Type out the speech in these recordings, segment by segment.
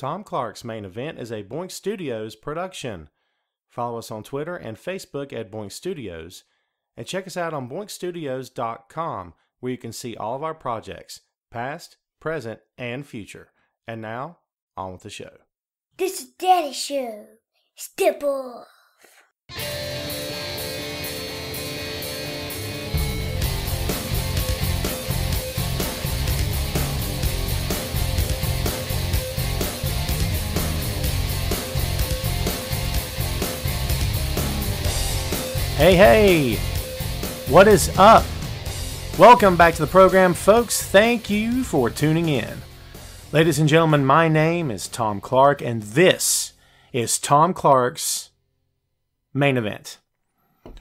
Tom Clark's Main Event is a Boink Studios production. Follow us on Twitter and Facebook at Boink Studios, and check us out on boinkstudios.com, where you can see all of our projects, past, present, and future. And now, on with the show. This is Daddy's show. Step off. Hey, hey! What is up? Welcome back to the program, folks. Thank you for tuning in. Ladies and gentlemen, my name is Tom Clark, and this is Tom Clark's Main Event.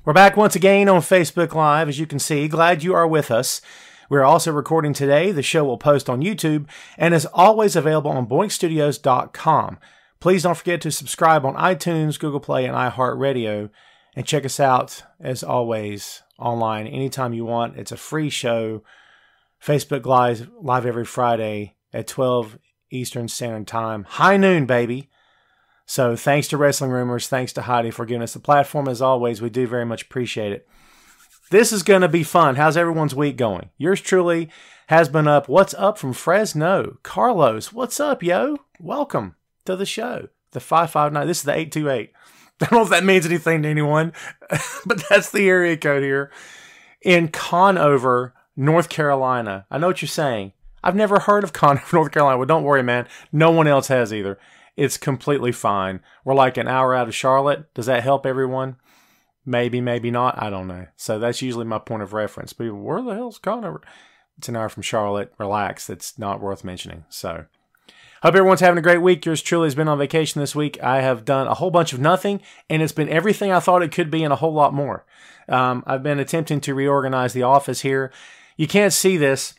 We're back once again on Facebook Live, as you can see. Glad you are with us. We're also recording today. The show will post on YouTube and is always available on boinkstudios.com. Please don't forget to subscribe on iTunes, Google Play, and iHeartRadio. And check us out, as always, online anytime you want. It's a free show. Facebook live every Friday at 12 Eastern Standard Time. High noon, baby. So thanks to Wrestling Rumors. Thanks to Heidi for giving us the platform. As always, we do very much appreciate it. This is going to be fun. How's everyone's week going? Yours truly has been up. What's up from Fresno? Carlos, what's up, yo? Welcome to the show. The 559. This is the 828. I don't know if that means anything to anyone, but that's the area code here in Conover, North Carolina. I know what you're saying. I've never heard of Conover, North Carolina. Well, don't worry, man. No one else has either. It's completely fine. We're like an hour out of Charlotte. Does that help everyone? Maybe, maybe not. I don't know. So that's usually my point of reference. People, where the hell's Conover? It's an hour from Charlotte. Relax. That's not worth mentioning. So hope everyone's having a great week. Yours truly has been on vacation this week. I have done a whole bunch of nothing, and it's been everything I thought it could be and a whole lot more. I've been attempting to reorganize the office here. You can't see this,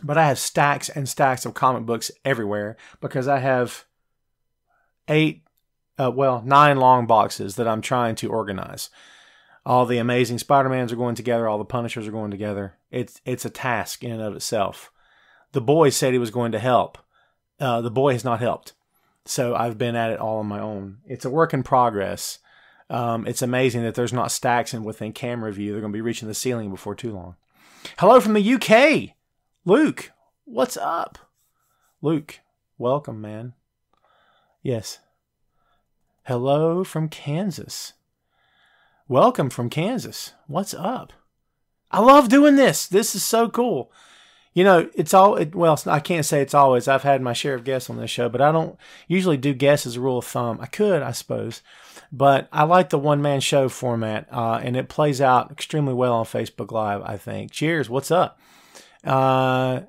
but I have stacks and stacks of comic books everywhere because I have 9 long boxes that I'm trying to organize. All the Amazing Spider-Mans are going together. All the Punishers are going together. It's a task in and of itself. The boy said he was going to help. The boy has not helped. So I've been at it all on my own. It's a work in progress. It's amazing that there's not stacks and within camera view. They're going to be reaching the ceiling before too long. Hello from the UK. Luke, what's up? Luke, welcome, man. Yes. Hello from Kansas. Welcome from Kansas. What's up? I love doing this. This is so cool. You know, I can't say it's always. I've had my share of guests on this show, but I don't usually do guests as a rule of thumb. I could, I suppose. But I like the one-man show format, and it plays out extremely well on Facebook Live, I think. Cheers. What's up? I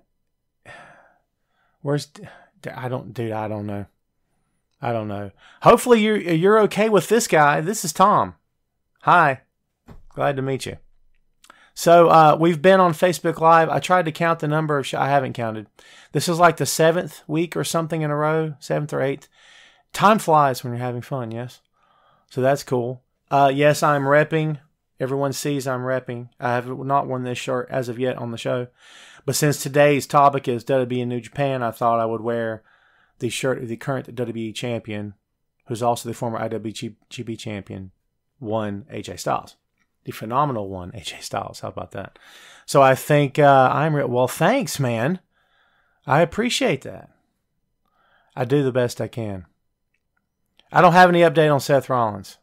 don't know. I don't know. Hopefully you're okay with this guy. This is Tom. Hi. Glad to meet you. So we've been on Facebook Live. I tried to count the number of I haven't counted. This is like the 7th week or something in a row, 7th or 8th. Time flies when you're having fun, yes? So that's cool. Yes, I'm repping. Everyone sees I'm repping. I have not worn this shirt as of yet on the show. But since today's topic is WWE in New Japan, I thought I would wear the shirt of the current WWE champion, who's also the former IWGP champion, AJ Styles. The phenomenal one, AJ Styles. How about that? So I think well, thanks, man. I appreciate that. I do the best I can. I don't have any update on Seth Rollins.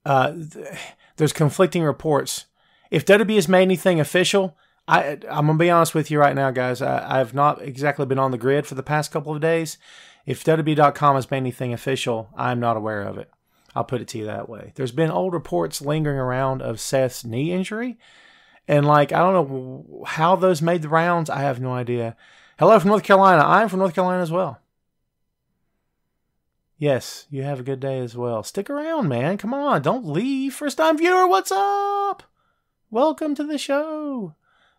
There's conflicting reports. If WWE has made anything official, I'm going to be honest with you right now, guys. I've not exactly been on the grid for the past couple of days. If WWE.com has made anything official, I'm not aware of it. I'll put it to you that way. There's been old reports lingering around of Seth's knee injury. And I don't know how those made the rounds. I have no idea. Hello from North Carolina. I'm from North Carolina as well. Yes, you have a good day as well. Stick around, man. Come on. Don't leave. First time viewer, what's up? Welcome to the show.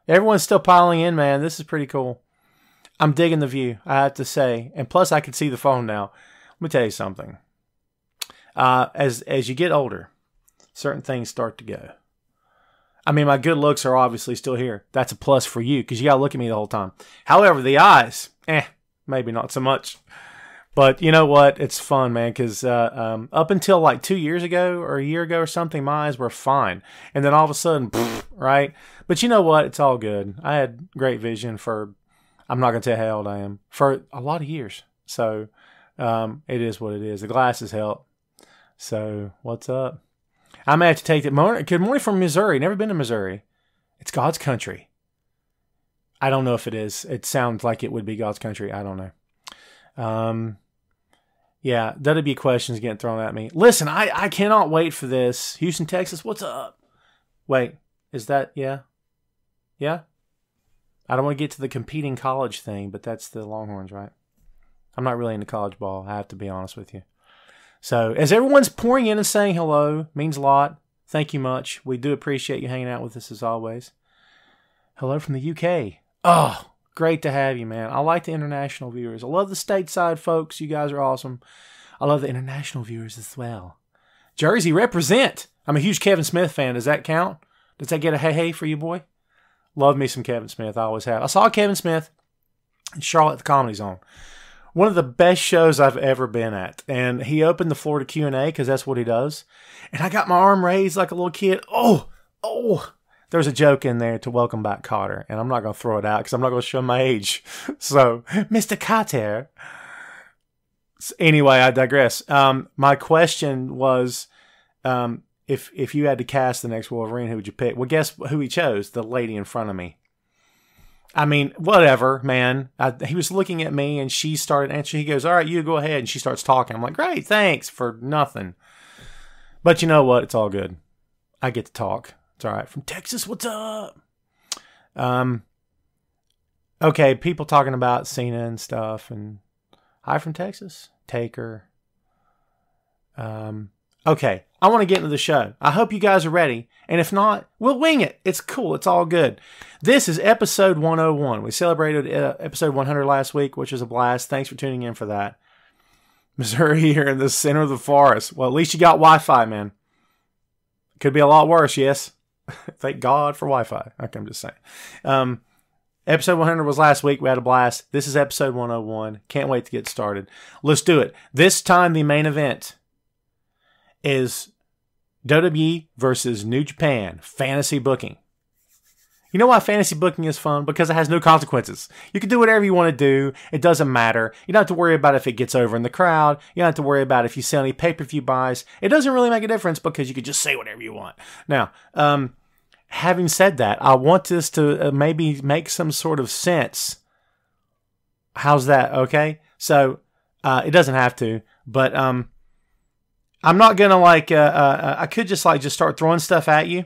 Everyone's still piling in, man. This is pretty cool. I'm digging the view, I have to say. And plus, I can see the phone now. Let me tell you something. As you get older, certain things start to go. I mean, my good looks are obviously still here. That's a plus for you because you got to look at me the whole time. However, the eyes, maybe not so much. But you know what? It's fun, man, because up until like 2 years ago or a year ago or something, my eyes were fine. And then all of a sudden, right? But you know what? It's all good. I had great vision for, I'm not going to tell you how old I am, for a lot of years. So it is what it is. The glasses help. So what's up? I may have to take it. Good morning from Missouri. Never been to Missouri. It's God's country. I don't know if it is. It sounds like it would be God's country. I don't know. Yeah, WWE questions getting thrown at me. Listen, I cannot wait for this. Houston, Texas, what's up? Wait, is that, yeah? Yeah? I don't want to get to the competing college thing, but that's the Longhorns, right? I'm not really into college ball, I have to be honest with you. So, as everyone's pouring in and saying hello, means a lot. Thank you much. We do appreciate you hanging out with us as always. Hello from the UK. Oh, great to have you, man. I like the international viewers. I love the stateside folks. You guys are awesome. I love the international viewers as well. Jersey, represent. I'm a huge Kevin Smith fan. Does that count? Does that get a hey for you, boy? Love me some Kevin Smith. I always have. I saw Kevin Smith in Charlotte at the Comedy Zone. One of the best shows I've ever been at. And he opened the floor to Q&A because that's what he does. And I got my arm raised like a little kid. Oh. There's a joke in there to welcome back Cotter, and I'm not going to throw it out because I'm not going to show my age. So, Mr. Cotter. Anyway, I digress. My question was, if you had to cast the next Wolverine, who would you pick? Well, guess who he chose? The lady in front of me. I mean, whatever, man. He was looking at me, and she started answering. He goes, all right, you go ahead. And she starts talking. I'm like, great, thanks for nothing. But you know what? It's all good. I get to talk. It's all right. From Texas, what's up? Okay, people talking about Cena and stuff. And hi from Texas. Taker. Okay, I want to get into the show. I hope you guys are ready. And if not, we'll wing it. It's cool. It's all good. This is episode 101. We celebrated episode 100 last week, which was a blast. Thanks for tuning in for that. Missouri here in the center of the forest. Well, at least you got Wi-Fi, man. Could be a lot worse, yes. Thank God for Wi-Fi. Okay, I'm just saying. Episode 100 was last week. We had a blast. This is episode 101. Can't wait to get started. Let's do it. This time, the main event is WWE versus New Japan fantasy booking. You know why fantasy booking is fun? Because it has no consequences. You can do whatever you want to do. It doesn't matter. You don't have to worry about if it gets over in the crowd. You don't have to worry about if you sell any pay-per-view buys. It doesn't really make a difference because you can just say whatever you want. Now, having said that, I want this to maybe make some sort of sense. How's that? Okay? So, it doesn't have to, but I'm not going to I could just start throwing stuff at you.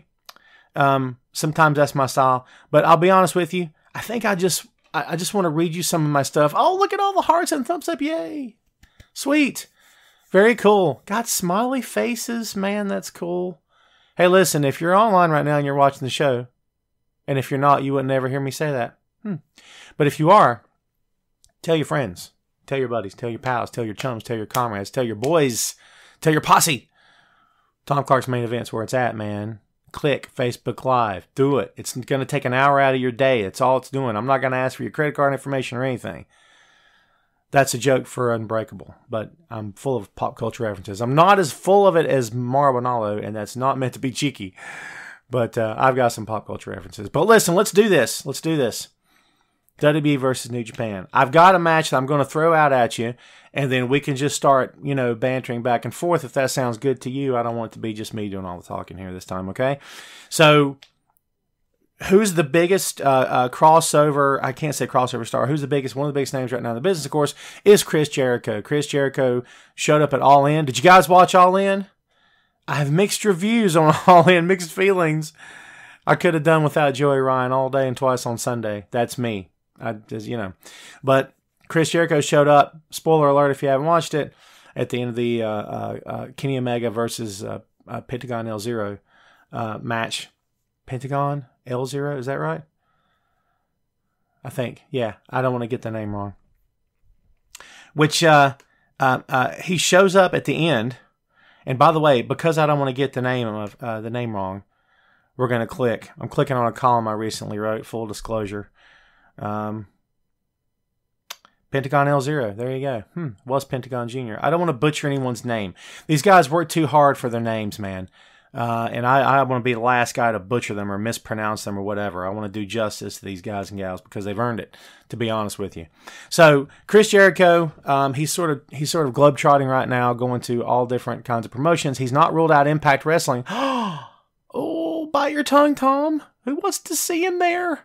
Sometimes that's my style, but I'll be honest with you. I think I just want to read you some of my stuff. Oh, look at all the hearts and thumbs up. Yay. Sweet. Very cool. Got smiley faces. Man, that's cool. Hey, listen, if you're online right now and you're watching the show, and if you're not, you wouldn't ever hear me say that. But if you are, tell your friends, tell your buddies, tell your pals, tell your chums, tell your comrades, tell your boys, tell your posse. Tom Clark's Main Event's where it's at, man. Click Facebook Live. Do it. It's going to take an hour out of your day. That's all it's doing. I'm not going to ask for your credit card information or anything. That's a joke for Unbreakable, but I'm full of pop culture references. I'm not as full of it as Mauro Ranallo, and that's not meant to be cheeky. But I've got some pop culture references. But listen, let's do this. Let's do this. WWE versus New Japan. I've got a match that I'm going to throw out at you, and then we can just start, bantering back and forth if that sounds good to you. I don't want it to be just me doing all the talking here this time, okay? So, who's the biggest crossover? I can't say crossover star. Who's the biggest? One of the biggest names right now in the business, of course, is Chris Jericho. Chris Jericho showed up at All In. Did you guys watch All In? I have mixed reviews on All In, mixed feelings. I could have done without Joey Ryan all day and twice on Sunday. That's me. But Chris Jericho showed up. Spoiler alert if you haven't watched it. At the end of the Kenny Omega versus Pentagon L0 match. Pentagon L0, is that right? I think. Yeah, I don't want to get the name wrong. Which he shows up at the end. And by the way, because I don't want to get the name wrong, we're going to click. I'm clicking on a column I recently wrote. Full disclosure. Pentagon L0. There you go. Was Pentagon Jr. I don't want to butcher anyone's name. These guys work too hard for their names, man. And I want to be the last guy to butcher them or mispronounce them or whatever. I want to do justice to these guys and gals because they've earned it, to be honest with you. So Chris Jericho, he's sort of globetrotting right now, going to all different kinds of promotions. He's not ruled out Impact Wrestling. Oh, bite your tongue, Tom. Who wants to see him there?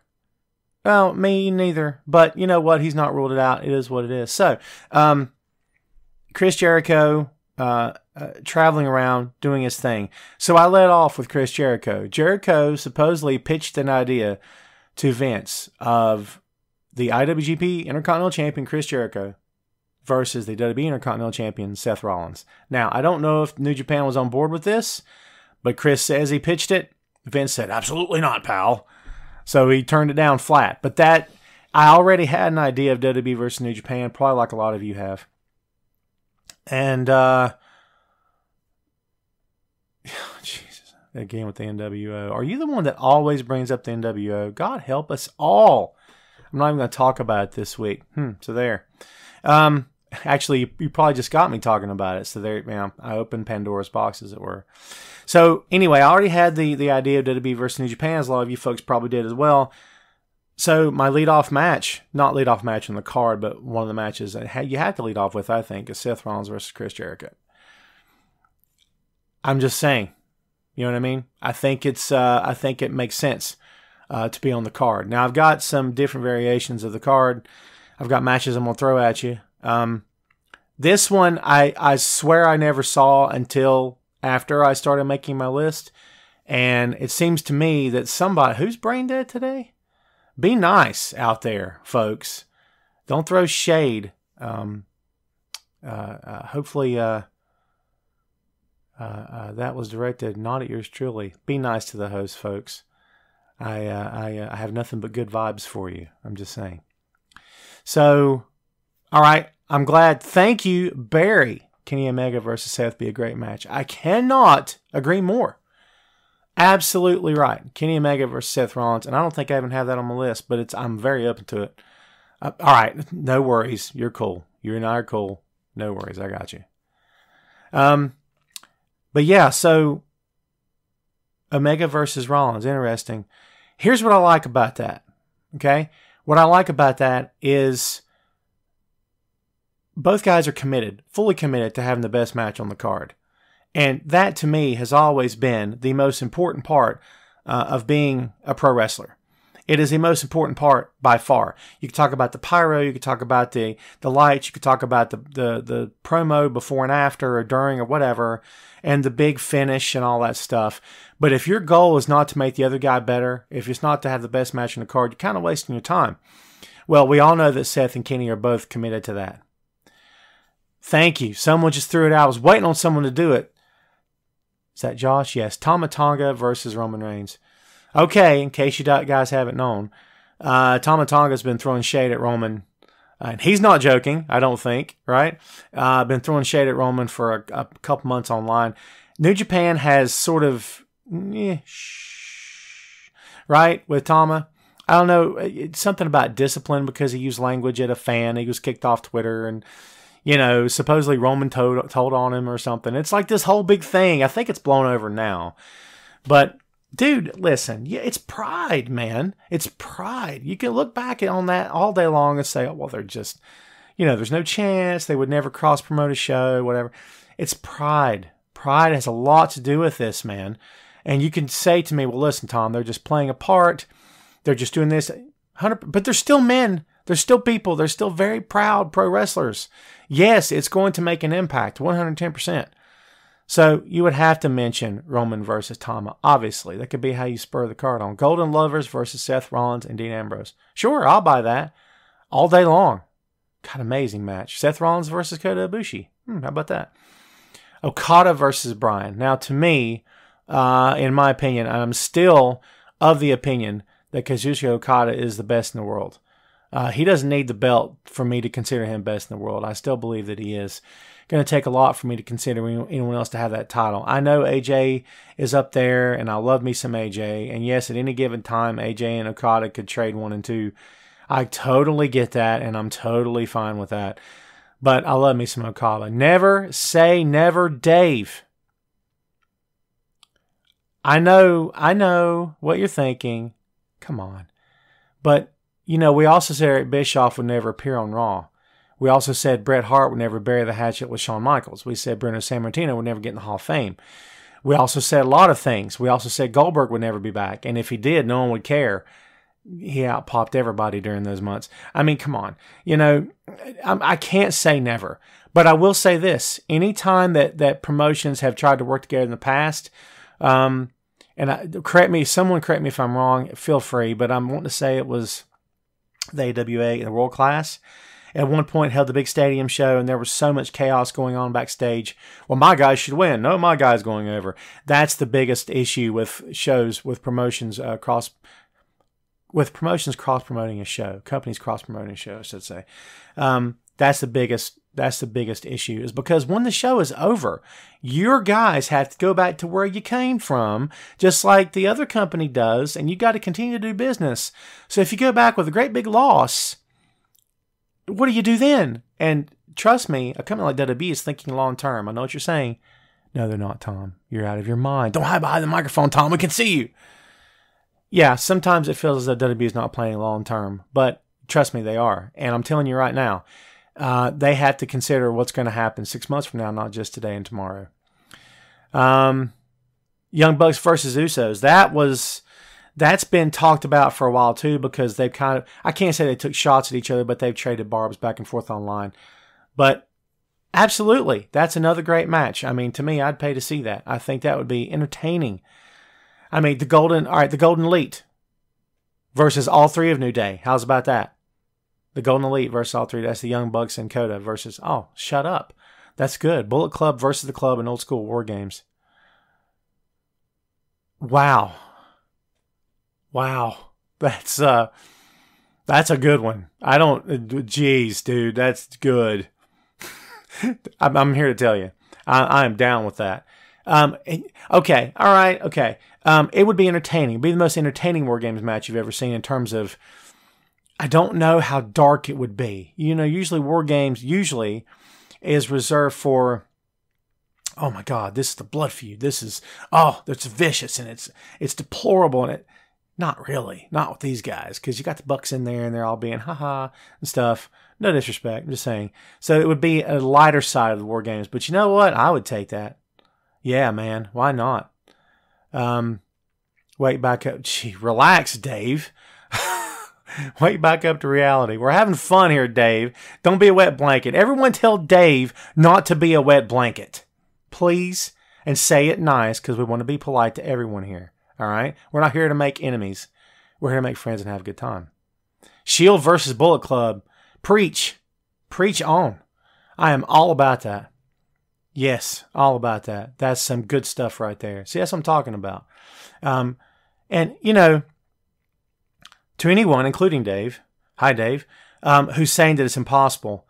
Well, me neither. But you know what? He's not ruled it out. It is what it is. So, Chris Jericho, traveling around doing his thing. So I led off with Chris Jericho. Jericho supposedly pitched an idea to Vince of the IWGP Intercontinental Champion Chris Jericho versus the WWE Intercontinental Champion Seth Rollins. Now, I don't know if New Japan was on board with this, but Chris says he pitched it. Vince said, absolutely not, pal. So he turned it down flat. But that, I already had an idea of WWE versus New Japan, probably like a lot of you have. And, Jesus, again with the NWO. Are you the one that always brings up the NWO? God help us all. I'm not even going to talk about it this week. So there. Actually, you probably just got me talking about it. So there, I opened Pandora's box, as it were. So anyway, I already had the idea of WWE versus New Japan, as a lot of you folks probably did as well. So my leadoff match, not leadoff match on the card, but one of the matches that you had to lead off with, I think, is Seth Rollins versus Chris Jericho. I'm just saying, you know what I mean? I think it makes sense to be on the card. Now I've got some different variations of the card. I've got matches I'm gonna throw at you. This one I swear I never saw until after I started making my list, and it seems to me that somebody who's brain dead today. Be nice out there, folks. Don't throw shade. Hopefully, that was directed not at yours truly. Be nice to the host, folks. I have nothing but good vibes for you. I'm just saying. So, all right. I'm glad. Thank you, Barry. Kenny Omega versus Seth be a great match. I cannot agree more. Absolutely right. Kenny Omega versus Seth Rollins, and I don't think I even have that on my list, but I'm very open to it. All right, no worries. You're cool. You and I are cool. No worries. I got you. But yeah, so Omega versus Rollins, interesting. Here's what I like about that. Okay, what I like about that is both guys are committed, fully committed to having the best match on the card. And that, to me, has always been the most important part of being a pro wrestler. It is the most important part by far. You could talk about the pyro, you could talk about the lights, you could talk about the promo before and after or during or whatever, and the big finish and all that stuff. But if your goal is not to make the other guy better, if it's not to have the best match on the card, you're kind of wasting your time. Well, we all know that Seth and Kenny are both committed to that. Thank you. Someone just threw it out. I was waiting on someone to do it. Is that Josh? Yes. Tama Tonga versus Roman Reigns. Okay, in case you guys haven't known, Tama Tonga's been throwing shade at Roman. And he's not joking, I don't think, right? Been throwing shade at Roman for a couple months online. New Japan has sort of, right, with Tama. I don't know, it's something about discipline because he used language at a fan. He was kicked off Twitter and, you know, supposedly Roman told on him or something. It's like this whole big thing. I think it's blown over now. But, dude, listen. Yeah, it's pride, man. It's pride. You can look back on that all day long and say, oh, well, they're just, you know, there's no chance. They would never cross-promote a show, whatever. It's pride. Pride has a lot to do with this, man. And you can say to me, well, listen, Tom, they're just playing a part. They're just doing this. But they're still men. They're still people. They're still very proud pro wrestlers. Yes, it's going to make an impact, 110%. So you would have to mention Roman versus Tama. Obviously, that could be how you spur the card on. Golden Lovers versus Seth Rollins and Dean Ambrose. Sure, I'll buy that all day long. God, amazing match. Seth Rollins versus Kota Ibushi. How about that? Okada versus Bryan. Now, to me, in my opinion, I'm still of the opinion that Kazuchika Okada is the best in the world. He doesn't need the belt for me to consider him best in the world. I still believe that he is. Going to take a lot for me to consider anyone else to have that title. I know AJ is up there, and I love me some AJ. And yes, at any given time, AJ and Okada could trade 1 and 2. I totally get that, and I'm totally fine with that. But I love me some Okada. Never say never, Dave. I know what you're thinking. Come on. But, we also said Eric Bischoff would never appear on Raw. We also said Bret Hart would never bury the hatchet with Shawn Michaels. We said Bruno Sammartino would never get in the Hall of Fame. We also said a lot of things. We also said Goldberg would never be back. And if he did, no one would care. He outpopped everybody during those months. I mean, come on. I can't say never. But I will say this. Anytime that promotions have tried to work together in the past, someone correct me if I'm wrong, feel free, but I'm wanting to say it was the AWA and the World Class. At one point held the big stadium show, and there was so much chaos going on backstage. Well, my guys should win. No, my guy's going over. That's the biggest issue with shows, with promotions cross-promoting a show. Companies cross-promoting a show, I should say. That's the biggest issue, is because when the show is over, your guys have to go back to where you came from, just like the other company does, and you got to continue to do business. So if you go back with a great big loss, what do you do then? And trust me, a company like WWE is thinking long term. I know what you're saying. No, they're not, Tom. You're out of your mind. Don't hide behind the microphone, Tom. We can see you. Yeah, sometimes it feels as though WWE is not playing long term, but trust me, they are. And I'm telling you right now, they have to consider what's going to happen 6 months from now, not just today and tomorrow. Young Bucks versus Usos. That's been talked about for a while too, because they've I can't say they took shots at each other, but they've traded barbs back and forth online. But absolutely, that's another great match. I mean, to me, I'd pay to see that. I think that would be entertaining. I mean, the Golden Elite versus all three of New Day. How's about that? The Golden Elite versus all three. That's the Young Bucks and Coda versus, shut up. That's good. Bullet Club versus the Club in old school war games. Wow. That's a good one. Geez, dude, that's good. I'm here to tell you. I am down with that. Okay. All right. Okay. It would be entertaining. It'd be the most entertaining War Games match you've ever seen in terms of, I don't know how dark it would be. Usually War Games is reserved for, oh my God, this is the blood feud. This is, it's vicious and it's deplorable, and not really, not with these guys, because you got the Bucks in there and they're all being haha and stuff. No disrespect, I'm just saying. So it would be a lighter side of the War Games, but you know what? I would take that. Yeah, man, why not? Wake back up. Relax, Dave. Wake back up to reality. We're having fun here, Dave. Don't be a wet blanket. Everyone tell Dave not to be a wet blanket, please, and say it nice, because we want to be polite to everyone here. All right? We're not here to make enemies. We're here to make friends and have a good time. Shield versus Bullet Club. Preach. Preach on. I am all about that. Yes, all about that. That's some good stuff right there. See, that's what I'm talking about. And, to anyone, including Dave, hi Dave, who's saying that it's impossible,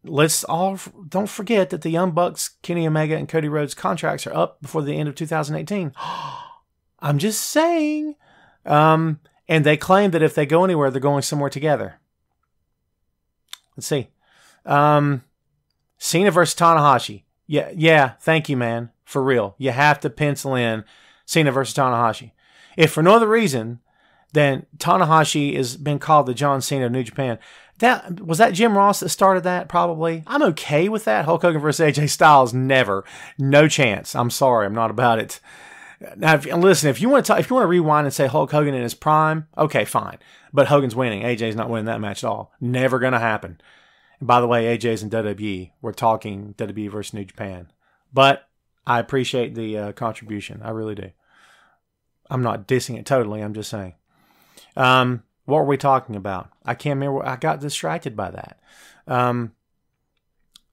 don't forget that the Young Bucks, Kenny Omega, and Cody Rhodes contracts are up before the end of 2018. I'm just saying. And they claim that if they go anywhere, they're going somewhere together. Let's see. Cena versus Tanahashi. Yeah, thank you, man. For real. You have to pencil in Cena versus Tanahashi. If for no other reason, then Tanahashi has been called the John Cena of New Japan. Was that Jim Ross that started that? Probably. I'm okay with that. Hulk Hogan versus AJ Styles, never. No chance. I'm sorry. I'm not about it. Now, if you want to rewind and say Hulk Hogan in his prime, okay, fine. But Hogan's winning. AJ's not winning that match at all. Never going to happen. And by the way, AJ's in WWE. We're talking WWE versus New Japan. But I appreciate the contribution. I really do. I'm not dissing it totally. I'm just saying. What were we talking about? I can't remember. I got distracted by that.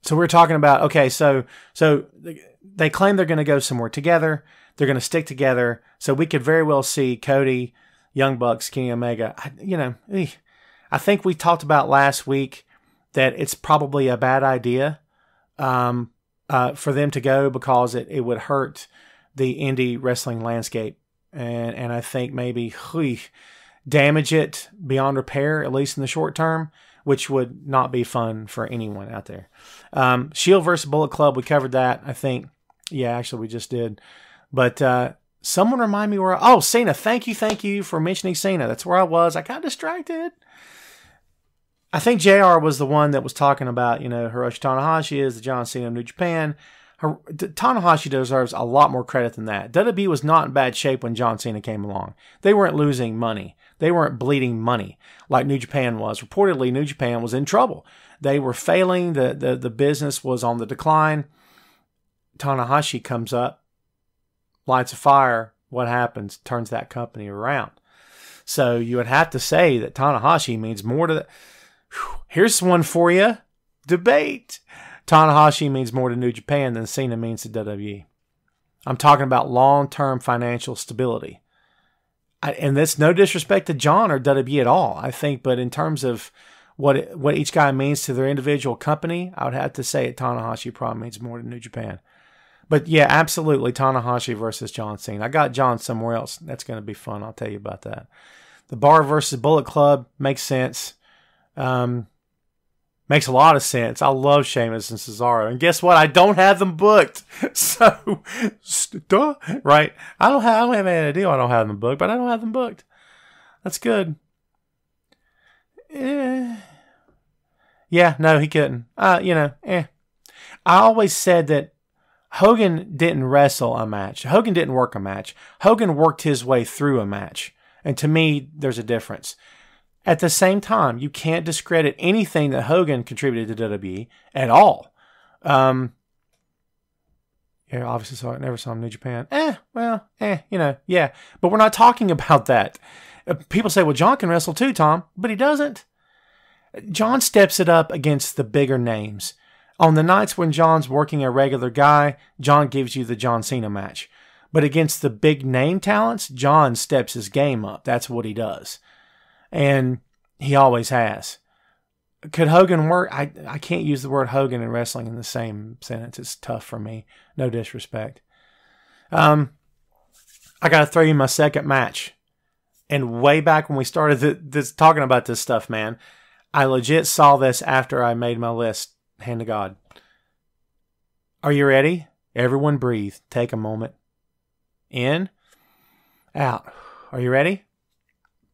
So we're talking about, okay, so they claim they're going to go somewhere together. They're going to stick together. So we could very well see Cody, Young Bucks, Kenny Omega. I think we talked about last week that it's probably a bad idea for them to go, because it would hurt the indie wrestling landscape. And I think maybe, damage it beyond repair, at least in the short term, which would not be fun for anyone out there. Shield versus Bullet Club, we covered that, I think. Yeah, actually, we just did. But someone remind me where... Oh, Cena. Thank you for mentioning Cena. That's where I was. I got distracted. I think JR was the one that was talking about, Hiroshi Tanahashi is the John Cena of New Japan. Tanahashi deserves a lot more credit than that. WWE was not in bad shape when John Cena came along. They weren't losing money. They weren't bleeding money like New Japan was. Reportedly, New Japan was in trouble. They were failing. The business was on the decline. Tanahashi comes up, lights a fire. What happens? Turns that company around. So you would have to say that Tanahashi means more to the... Here's one for you. Debate. Tanahashi means more to New Japan than Cena means to WWE. I'm talking about long-term financial stability. And that's no disrespect to John or WWE at all, I think. But in terms of what each guy means to their individual company, I would have to say Tanahashi probably means more to New Japan. But yeah, absolutely, Tanahashi versus John Cena. I got John somewhere else. That's going to be fun. I'll tell you about that. The Bar versus Bullet Club makes sense. Makes a lot of sense. I love Sheamus and Cesaro. And guess what? I don't have them booked. So, duh, right? I don't have any idea I don't have them booked, but I don't have them booked. That's good. Yeah, no, he couldn't. I always said that Hogan didn't wrestle a match. Hogan didn't work a match. Hogan worked his way through a match. And to me, there's a difference. At the same time, you can't discredit anything that Hogan contributed to WWE at all. Obviously never saw him in New Japan. Yeah. But we're not talking about that. People say, well, John can wrestle too, Tom. But he doesn't. John steps it up against the bigger names. On the nights when John's working a regular guy, John gives you the John Cena match. But against the big name talents, John steps his game up. That's what he does. And he always has. Could Hogan work? I can't use the word Hogan and wrestling in the same sentence. It's tough for me. No disrespect. I got to throw you my second match. And way back when we started talking about this stuff, man, I legit saw this after I made my list. Hand to God. Are you ready? Everyone breathe. Take a moment. In. Out. Are you ready?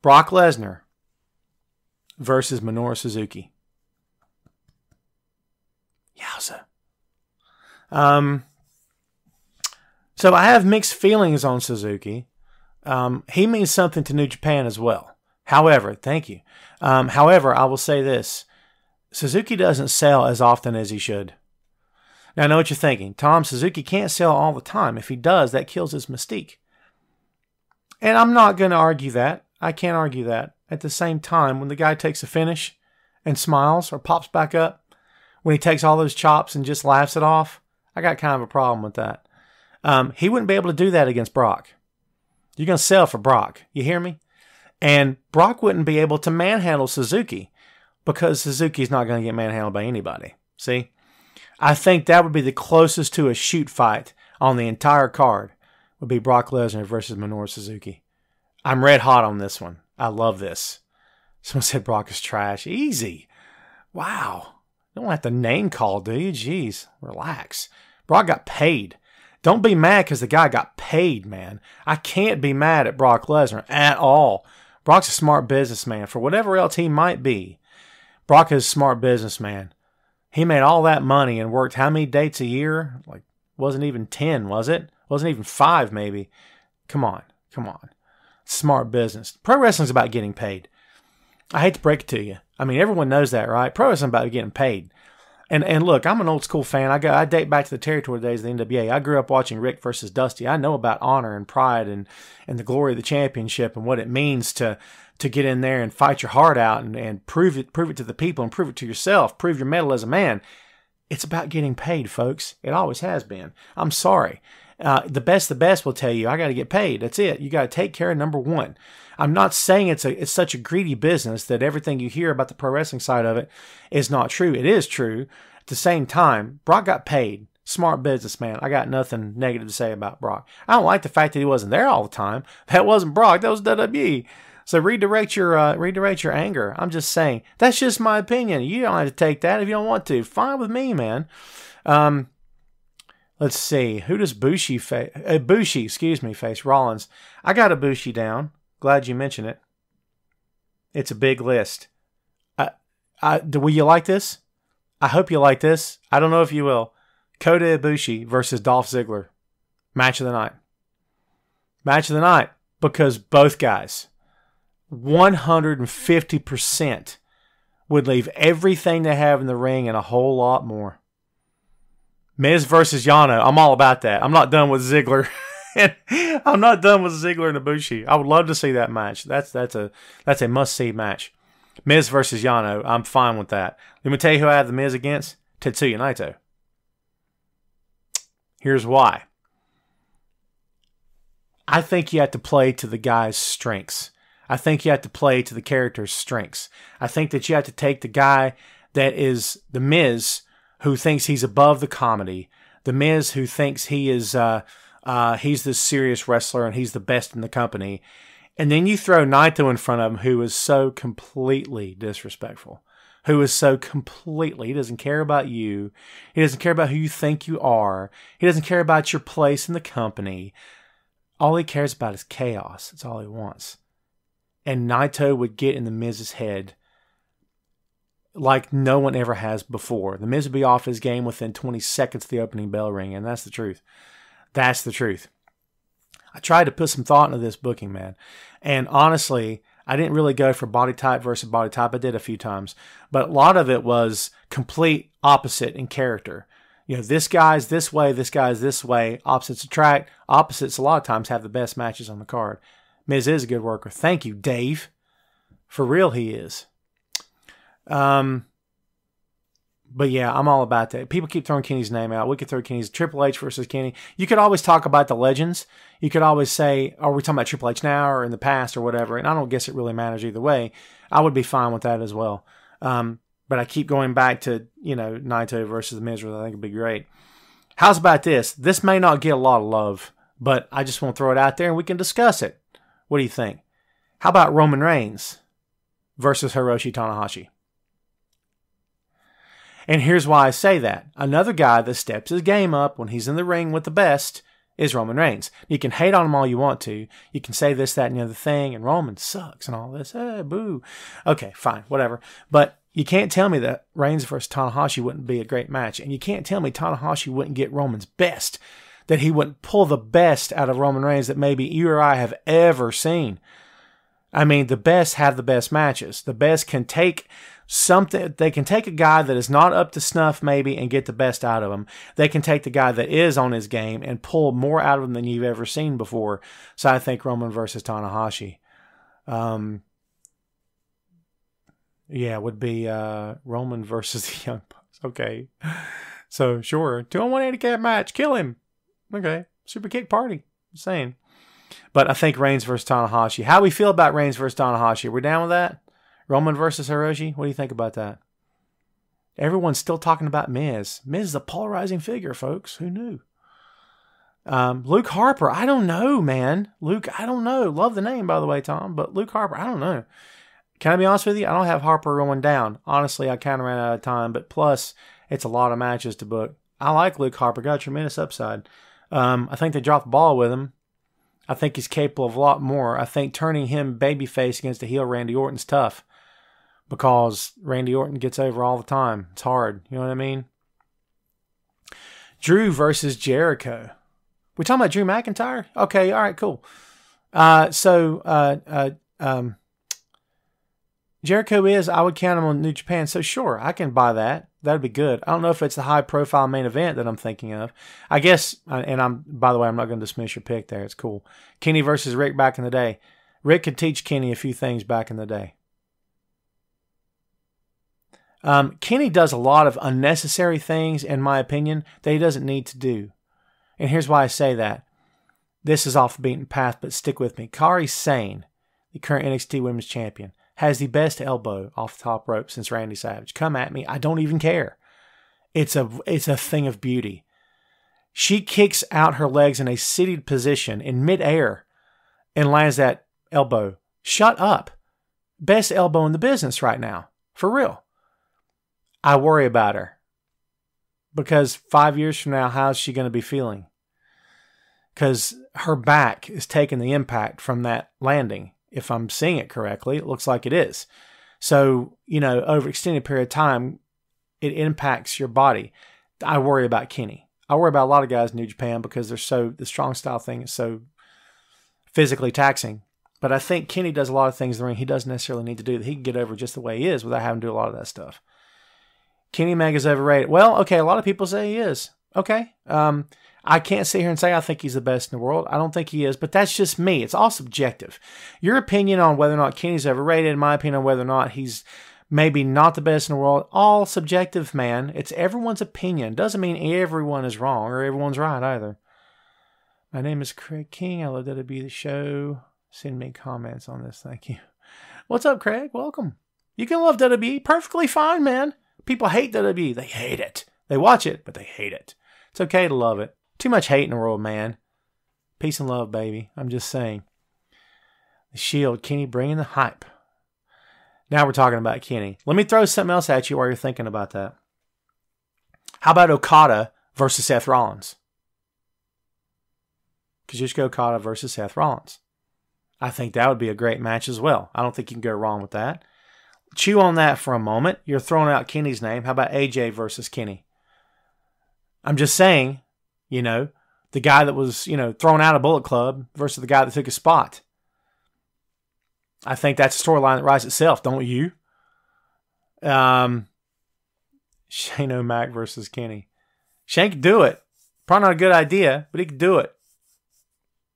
Brock Lesnar versus Minoru Suzuki. Yowza. So I have mixed feelings on Suzuki. He means something to New Japan as well. However, thank you. However, I will say this. Suzuki doesn't sell as often as he should. Now, I know what you're thinking. Tom, Suzuki can't sell all the time. If he does, that kills his mystique. And I'm not going to argue that. I can't argue that. At the same time, when the guy takes a finish and smiles or pops back up, when he takes all those chops and just laughs it off, I got kind of a problem with that. He wouldn't be able to do that against Brock. You're going to sell for Brock. You hear me? And Brock wouldn't be able to manhandle Suzuki because Suzuki's not going to get manhandled by anybody. See? I think that would be the closest to a shoot fight on the entire card would be Brock Lesnar versus Minoru Suzuki. I'm red hot on this one. I love this. Someone said Brock is trash. Easy. Wow. You don't have to name call, do you? Jeez. Relax. Brock got paid. Don't be mad because the guy got paid, man. I can't be mad at Brock Lesnar at all. Brock's a smart businessman. For whatever else he might be, Brock is a smart businessman. He made all that money and worked how many dates a year? Like, wasn't even 10, was it? Wasn't even 5, maybe. Come on. Smart business. Pro wrestling's about getting paid. I hate to break it to you. I mean, everyone knows that, right? Pro wrestling's about getting paid. And look, I'm an old school fan. I date back to the territory days of the NWA. I grew up watching Rick versus Dusty. I know about honor and pride and the glory of the championship and what it means to get in there and fight your heart out and prove it to the people and prove it to yourself. Prove your mettle as a man. It's about getting paid, folks. It always has been. I'm sorry. The best will tell you, I got to get paid. That's it. You got to take care of number one. I'm not saying it's such a greedy business that everything you hear about the pro wrestling side of it is not true. It is true. At the same time, Brock got paid. Smart businessman. I got nothing negative to say about Brock. I don't like the fact that he wasn't there all the time. That wasn't Brock. That was WWE. So redirect your anger. I'm just saying. That's just my opinion. You don't have to take that if you don't want to. Fine with me, man. Let's see. Who does Bushi face? Bushi, face Rollins. I got a Bushi down. Glad you mentioned it. It's a big list. Will you like this? I hope you like this. I don't know if you will. Kota Ibushi versus Dolph Ziggler. Match of the night. Match of the night. Because both guys, 150% would leave everything they have in the ring and a whole lot more. Miz versus Yano. I'm all about that. I'm not done with Ziggler. I'm not done with Ziggler and Ibushi. I would love to see that match. That's a must-see match. Miz versus Yano. I'm fine with that. Let me tell you who I have the Miz against. Tetsuya Naito. Here's why. I think you have to play to the guy's strengths. I think you have to play to the character's strengths. I think that you have to take the guy that is the Miz, who thinks he's above the comedy. The Miz who thinks he is he's this serious wrestler and he's the best in the company. And then you throw Naito in front of him, who is so completely disrespectful. Who is so completely, he doesn't care about you. He doesn't care about who you think you are. He doesn't care about your place in the company. All he cares about is chaos. That's all he wants. And Naito would get in the Miz's head like no one ever has before. The Miz would be off his game within 20 seconds of the opening bell ring, and that's the truth. That's the truth. I tried to put some thought into this booking, man. And honestly, I didn't really go for body type versus body type. I did a few times. But a lot of it was complete opposite in character. You know, this guy's this way, this guy's this way. Opposites attract. Opposites a lot of times have the best matches on the card. Miz is a good worker. Thank you, Dave. For real, he is. But yeah, I'm all about that. People keep throwing Kenny's name out. We could throw Kenny's Triple H versus Kenny. You could always talk about the legends. You could always say, are we talking about Triple H now or in the past or whatever? And I don't guess it really matters either way. I would be fine with that as well. But I keep going back to, Naito versus the Miz, which I think would be great. How's about this? This may not get a lot of love, but I just want to throw it out there and we can discuss it. What do you think? How about Roman Reigns versus Hiroshi Tanahashi? And here's why I say that. Another guy that steps his game up when he's in the ring with the best is Roman Reigns. You can hate on him all you want to. You can say this, that, and the other thing, and Roman sucks and all this. Boo. Okay, fine, whatever. But you can't tell me that Reigns versus Tanahashi wouldn't be a great match. And you can't tell me Tanahashi wouldn't get Roman's best. That he wouldn't pull the best out of Roman Reigns that maybe you or I have ever seen. I mean, the best have the best matches. The best can take something. They can take a guy that is not up to snuff maybe and get the best out of him. They can take the guy that is on his game and pull more out of him than you've ever seen before. So I think Roman versus Tanahashi. Yeah, would be Roman versus the Young Bucks. Okay. So sure. 2-on-1 handicap match. Kill him. Okay. Super kick party. I'm saying. But I think Reigns versus Tanahashi. How do we feel about Reigns versus Tanahashi? Are we down with that? Roman versus Hiroshi? What do you think about that? Everyone's still talking about Miz. Miz is a polarizing figure, folks. Who knew? Luke Harper. I don't know, man. Luke, I don't know. Love the name, by the way, Tom. But Luke Harper, I don't know. Can I be honest with you? I don't have Harper going down. Honestly, I kind of ran out of time. But plus, it's a lot of matches to book. I like Luke Harper. Got a tremendous upside. I think they dropped the ball with him. I think he's capable of a lot more. I think turning him babyface against a heel Randy Orton's tough because Randy Orton gets over all the time. It's hard. You know what I mean? Drew versus Jericho. We talking about Drew McIntyre? Okay, all right, cool. Jericho is, I would count him on New Japan, so sure, I can buy that. That'd be good. I don't know if it's the high-profile main event that I'm thinking of. I guess, and by the way, I'm not going to dismiss your pick there. It's cool. Kenny versus Rick back in the day. Rick could teach Kenny a few things back in the day. Kenny does a lot of unnecessary things, in my opinion, that he doesn't need to do. And here's why I say that. This is off the beaten path, but stick with me. Kairi Sane, the current NXT Women's Champion, has the best elbow off the top rope since Randy Savage. Come at me. I don't even care. It's a thing of beauty. She kicks out her legs in a seated position in midair and lands that elbow. Shut up. Best elbow in the business right now. For real. I worry about her. Because 5 years from now, how's she going to be feeling? Because her back is taking the impact from that landing. If I'm seeing it correctly, it looks like it is. So, over extended period of time, it impacts your body. I worry about Kenny. I worry about a lot of guys in New Japan because the strong style thing is so physically taxing. But I think Kenny does a lot of things in the ring he doesn't necessarily need to do, that he can get over just the way he is without having to do a lot of that stuff. Kenny Omega's overrated. Well, okay, a lot of people say he is. Okay. I can't sit here and say I think he's the best in the world. I don't think he is, but that's just me. It's all subjective. Your opinion on whether or not Kenny's overrated, my opinion on whether or not he's maybe not the best in the world, all subjective, man. It's everyone's opinion. Doesn't mean everyone is wrong or everyone's right either. My name is Craig King. I love WWE The Show. Send me comments on this. Thank you. What's up, Craig? Welcome. You can love WWE. Perfectly fine, man. People hate WWE. They hate it. They watch it, but they hate it. It's okay to love it. Too much hate in the world, man. Peace and love, baby. I'm just saying. The Shield, Kenny bringing the hype. Now we're talking about Kenny. Let me throw something else at you while you're thinking about that. How about Okada versus Seth Rollins? Kazuchika Okada versus Seth Rollins. I think that would be a great match as well. I don't think you can go wrong with that. Chew on that for a moment. You're throwing out Kenny's name. How about AJ versus Kenny? I'm just saying, the guy that was, thrown out of Bullet Club versus the guy that took his spot. I think that's a storyline that writes itself, don't you? Shane O'Mac versus Kenny. Shane could do it. Probably not a good idea, but he could do it.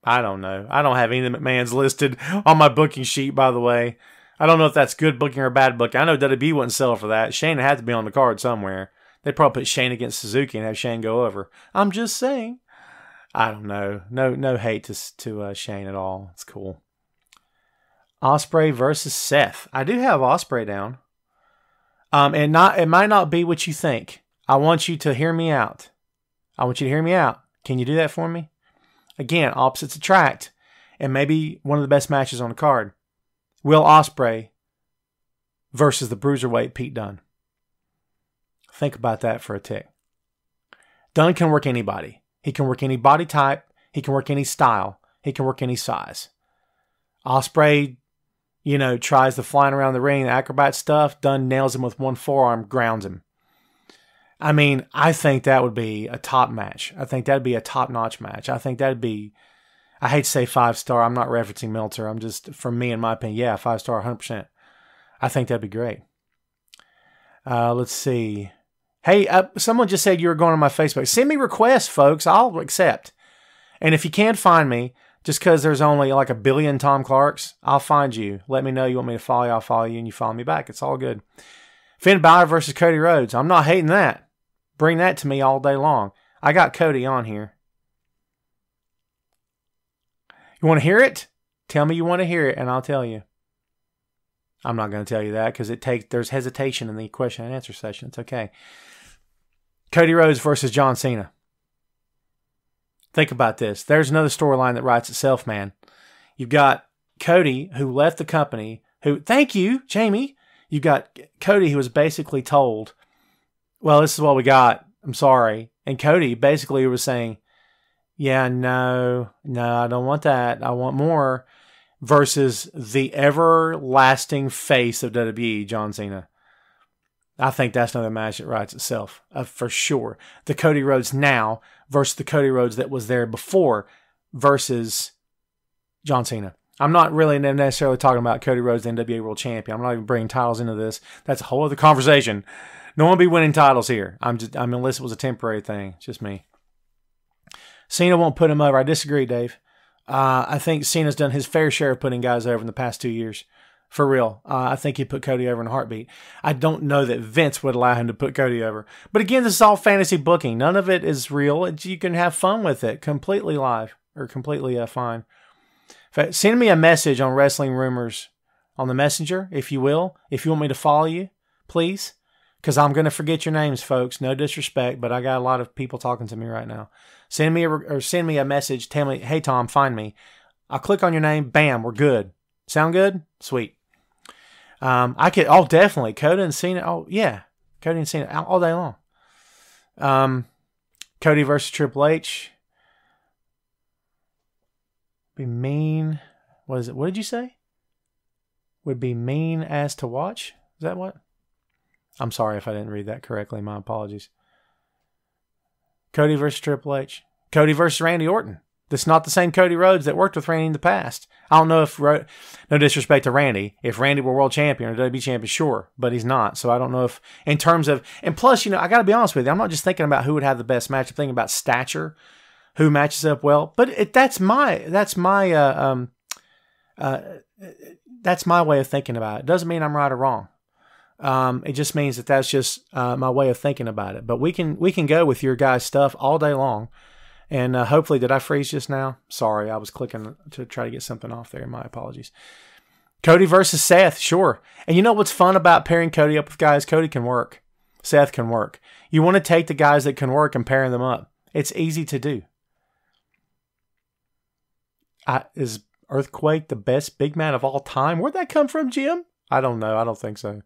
I don't know. I don't have any of the McMahons listed on my booking sheet, by the way. I don't know if that's good booking or bad booking. I know WWE wouldn't sell for that. Shane had to be on the card somewhere. They'd probably put Shane against Suzuki and have Shane go over. I'm just saying. I don't know. No hate to Shane at all. It's cool. Ospreay versus Seth. I do have Ospreay down. It might not be what you think. I want you to hear me out. Can you do that for me? Again, opposites attract. And maybe one of the best matches on the card. Will Ospreay versus the Bruiserweight Pete Dunne. Think about that for a tick. Dunne can work anybody. He can work any body type. He can work any style. He can work any size. Ospreay, tries the flying around the ring, the acrobat stuff. Dunne nails him with one forearm, grounds him. I mean, I think that would be a top match. I think that'd be a top-notch match. I think that'd be, I hate to say 5-star. I'm not referencing Meltzer. I'm just, for me, in my opinion, yeah, 5-star, 100%. I think that'd be great. Let's see. Hey, someone just said you were going on my Facebook. Send me requests, folks. I'll accept. And if you can't find me, just because there's only like a billion Tom Clarks, I'll find you. Let me know you want me to follow you. I'll follow you, and you follow me back. It's all good. Finn Balor versus Cody Rhodes. I'm not hating that. Bring that to me all day long. I got Cody on here. You want to hear it? Tell me you want to hear it, and I'll tell you. I'm not going to tell you that because there's hesitation in the question and answer session. It's okay. Cody Rhodes versus John Cena. Think about this. There's another storyline that writes itself, man. You've got Cody, who left the company, thank you, Jamie. You've got Cody, who was basically told, well, this is what we got. I'm sorry. And Cody basically was saying, yeah, no, I don't want that. I want more. Versus the everlasting face of WWE, John Cena. I think that's another match that writes itself, for sure. The Cody Rhodes now versus the Cody Rhodes that was there before versus John Cena. I'm not really necessarily talking about Cody Rhodes, the NWA World Champion. I'm not even bringing titles into this. That's a whole other conversation. No one will be winning titles here. Unless it was a temporary thing. It's just me. Cena won't put him over. I disagree, Dave. I think Cena's done his fair share of putting guys over in the past 2 years. For real. I think he'd put Cody over in a heartbeat. I don't know that Vince would allow him to put Cody over. But again, this is all fantasy booking. None of it is real. You can have fun with it. Completely live. Or completely fine. Send me a message on Wrestling Rumors on the Messenger, if you will. If you want me to follow you, please. Because I'm going to forget your names, folks. No disrespect, but I got a lot of people talking to me right now. Send me a message. Tell me, hey, Tom, find me. I'll click on your name. Bam, we're good. Sound good? Sweet. Definitely. Cody and Cena. Oh, yeah. Cody and Cena all day long. Cody versus Triple H. Be mean. What is it? What did you say? Would be mean as to watch? Is that what? I'm sorry if I didn't read that correctly. My apologies. Cody versus Triple H. Cody versus Randy Orton. This is not the same Cody Rhodes that worked with Randy in the past. I don't know if, no disrespect to Randy, if Randy were world champion or WWE champion, sure, but he's not. So I don't know if, in terms of, and plus, I got to be honest with you, I'm not just thinking about who would have the best match. I'm thinking about stature, who matches up well. But that's my way of thinking about it. Doesn't mean I'm right or wrong. It just means that's just my way of thinking about it. But we can go with your guys' stuff all day long. And hopefully, did I freeze just now? Sorry, I was clicking to try to get something off there. My apologies. Cody versus Seth, sure. And you know what's fun about pairing Cody up with guys? Cody can work. Seth can work. You want to take the guys that can work and pair them up. It's easy to do. Is Earthquake the best big man of all time? Where'd that come from, Jim? I don't know. I don't think so.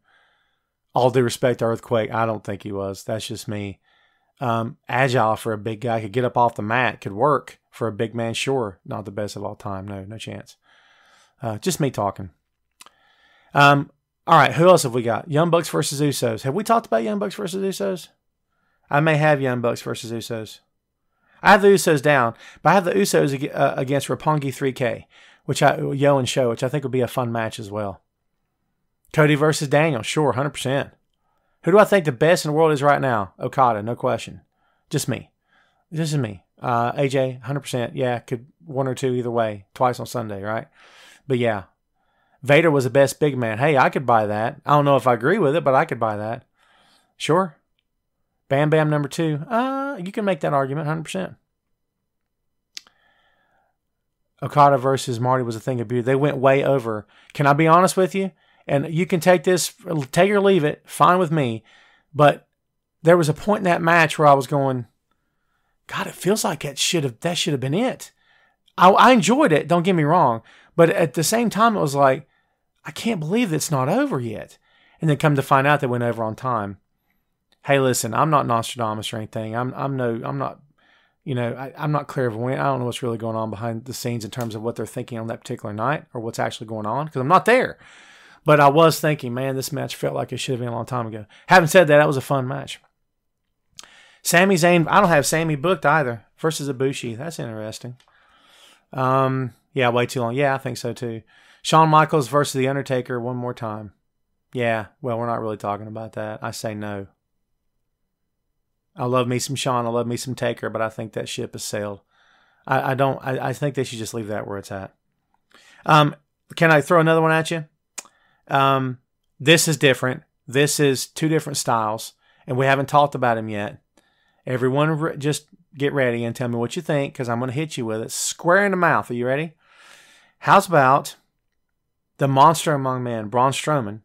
All due respect to Earthquake, I don't think he was. That's just me. Agile for a big guy, could get up off the mat, could work for a big man, sure. Not the best of all time. No chance. Just me talking. All right, who else have we got? Young Bucks versus Usos. Have we talked about Young Bucks versus Usos? I may have Young Bucks versus Usos. I have the Usos down, but I have the Usos against Roppongi 3K, Yo and Show, which I think would be a fun match as well. Cody versus Daniel, sure, 100%. Who do I think the best in the world is right now? Okada, no question. Just me. This is me. AJ, 100%. Yeah, could one or two either way. Twice on Sunday, right? But yeah. Vader was the best big man. Hey, I could buy that. I don't know if I agree with it, but I could buy that. Sure. Bam Bam number 2. You can make that argument, 100%. Okada versus Marty was a thing of beauty. They went way over. Can I be honest with you? And you can take this, take or leave it, fine with me. But there was a point in that match where I was going, God, it feels like that should have been it. I enjoyed it, don't get me wrong. But at the same time, it was like, I can't believe it's not over yet. And then come to find out they went over on time. Hey, listen, I'm not Nostradamus or anything. I'm not clairvoyant. I don't know what's really going on behind the scenes in terms of what they're thinking on that particular night or what's actually going on because I'm not there. But I was thinking, man, this match felt like it should have been a long time ago. Having said that, that was a fun match. Sami Zayn, I don't have Sami booked either, versus Ibushi. That's interesting. Yeah, way too long. Yeah, I think so too. Shawn Michaels versus The Undertaker one more time. Yeah, well, we're not really talking about that. I say no. I love me some Shawn. I love me some Taker, but I think that ship has sailed. I think they should just leave that where it's at. Can I throw another one at you? This is different. This is two different styles, and we haven't talked about them yet. Everyone just get ready and tell me what you think, because I'm going to hit you with it square in the mouth. Are you ready? How's about the monster among men, Braun Strowman,